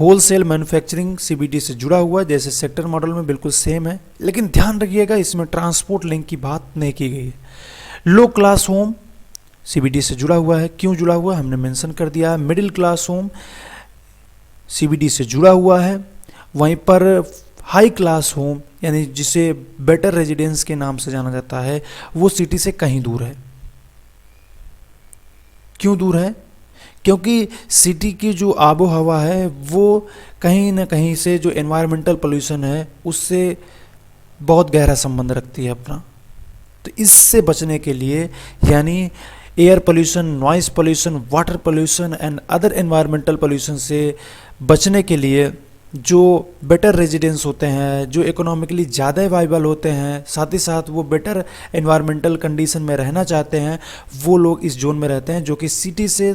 होलसेल मैन्युफैक्चरिंग सीबीडी से जुड़ा हुआ, जैसे सेक्टर मॉडल में बिल्कुल सेम है, लेकिन ध्यान रखिएगा इसमें ट्रांसपोर्ट लिंक की बात नहीं की गई है। लो क्लास होम सीबीडी से जुड़ा हुआ है, क्यों जुड़ा हुआ है हमने मेंशन कर दिया है। मिडिल क्लास होम सीबीडी से जुड़ा हुआ है, वहीं पर हाई क्लास होम यानी जिसे बेटर रेजिडेंस के नाम से जाना जाता है, वो सिटी से कहीं दूर है। क्यों दूर है? क्योंकि सिटी की जो आबो हवा है वो कहीं ना कहीं से जो एनवायरमेंटल पोल्यूशन है उससे बहुत गहरा संबंध रखती है अपना। तो इससे बचने के लिए, यानी air pollution, noise pollution, water pollution and other environmental pollution से बचने के लिए जो बेटर रेजिडेंस होते हैं, जो इकोनॉमिकली ज़्यादा वाइबल होते हैं, साथ ही साथ वो बेटर एनवायरमेंटल कंडीशन में रहना चाहते हैं, वो लोग इस जोन में रहते हैं, जो कि सिटी से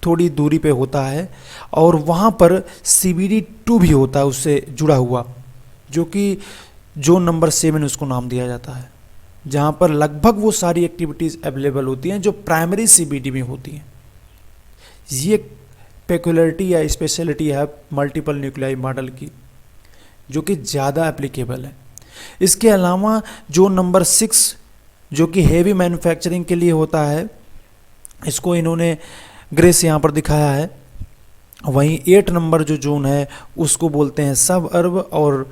थोड़ी दूरी पे होता है। और वहाँ पर सीबीडी 2 भी होता है उससे जुड़ा हुआ, जो कि जोन नंबर 7 उसको नाम दिया जाता है, जहाँ पर लगभग वो सारी एक्टिविटीज़ अवेलेबल होती हैं जो प्राइमरी सीबीडी में होती हैं। ये पेक्युलरिटी या स्पेशलिटी है मल्टीपल न्यूक्लियाई मॉडल की, जो कि ज़्यादा एप्लीकेबल है। इसके अलावा जोन नंबर 6 जो कि हेवी मैन्युफैक्चरिंग के लिए होता है, इसको इन्होंने ग्रे से यहाँ पर दिखाया है। वहीं 8 नंबर जो जोन है उसको बोलते हैं सब अर्ब, और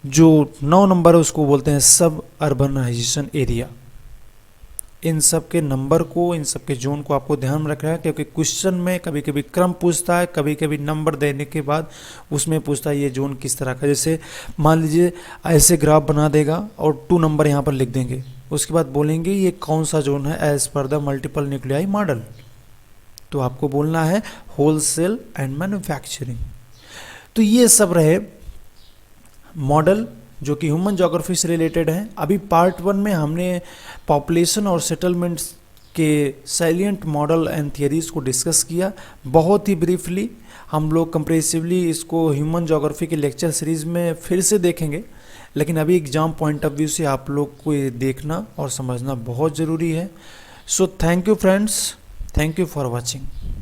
जो 9 नंबर है उसको बोलते हैं सब अर्बनाइजेशन एरिया। इन सब के नंबर को, इन सब के जोन को आपको ध्यान में रखना है, क्योंकि क्वेश्चन में कभी कभी क्रम पूछता है, कभी कभी नंबर देने के बाद उसमें पूछता है ये जोन किस तरह का। जैसे मान लीजिए ऐसे ग्राफ बना देगा और 2 नंबर यहाँ पर लिख देंगे, उसके बाद बोलेंगे ये कौन सा जोन है as per the multiple nuclei model. तो आपको बोलना है होलसेल एंड मैन्युफैक्चरिंग। तो ये सब रहे मॉडल जो कि ह्यूमन ज्योग्राफी से रिलेटेड है। अभी पार्ट 1 में हमने पॉपुलेशन और सेटलमेंट्स के सैलिएंट मॉडल एंड थियरीज को डिस्कस किया बहुत ही ब्रीफली। हम लोग कंप्रेसिवली इसको ह्यूमन ज्योग्राफी के लेक्चर सीरीज में फिर से देखेंगे, लेकिन अभी एग्जाम पॉइंट ऑफ व्यू से आप लोग को ये देखना और समझना बहुत ज़रूरी है। So thank you friends, thank you for watching.